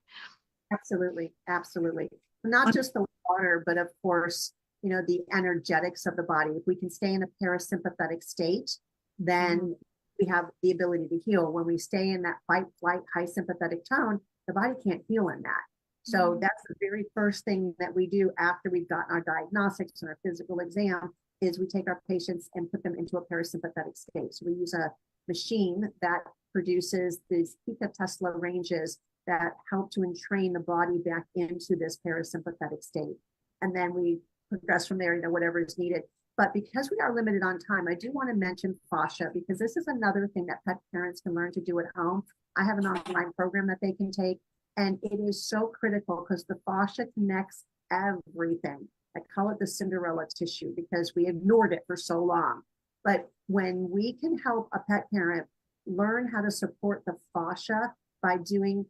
Absolutely. Absolutely. Not just the water, but of course, you know, the energetics of the body. If we can stay in a parasympathetic state, then we have the ability to heal. When we stay in that fight, flight, high sympathetic tone, the body can't heal in that. So that's the very first thing that we do after we've gotten our diagnostics and our physical exam, is we take our patients and put them into a parasympathetic state. So we use a machine that produces these picotesla ranges that help to entrain the body back into this parasympathetic state. And then we progress from there, you know, whatever is needed. But because we are limited on time, I do want to mention fascia, because this is another thing that pet parents can learn to do at home. I have an online program that they can take, and it is so critical because the fascia connects everything. I call it the Cinderella tissue because we ignored it for so long. But when we can help a pet parent learn how to support the fascia by doing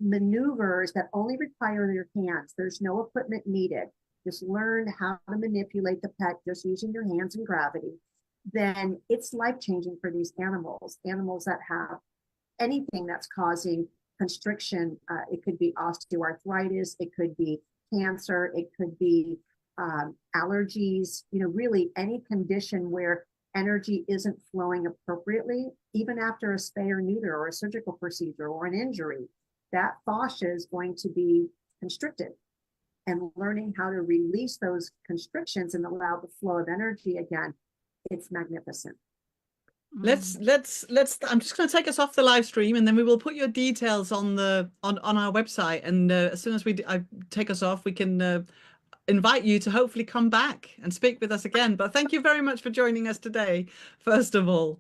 maneuvers that only require their hands, there's no equipment needed, just learn how to manipulate the pet just using your hands and gravity, then it's life changing for these animals that have anything that's causing constriction. It could be osteoarthritis, it could be cancer, it could be allergies, you know, really any condition where energy isn't flowing appropriately, even after a spay or neuter or a surgical procedure or an injury, that fascia is going to be constricted. And learning how to release those constrictions and allow the flow of energy again, it's magnificent. Let's I'm just going to take us off the live stream, and then we will put your details on our website, and as soon as I take us off, we can invite you to hopefully come back and speak with us again. But thank you very much for joining us today, first of all.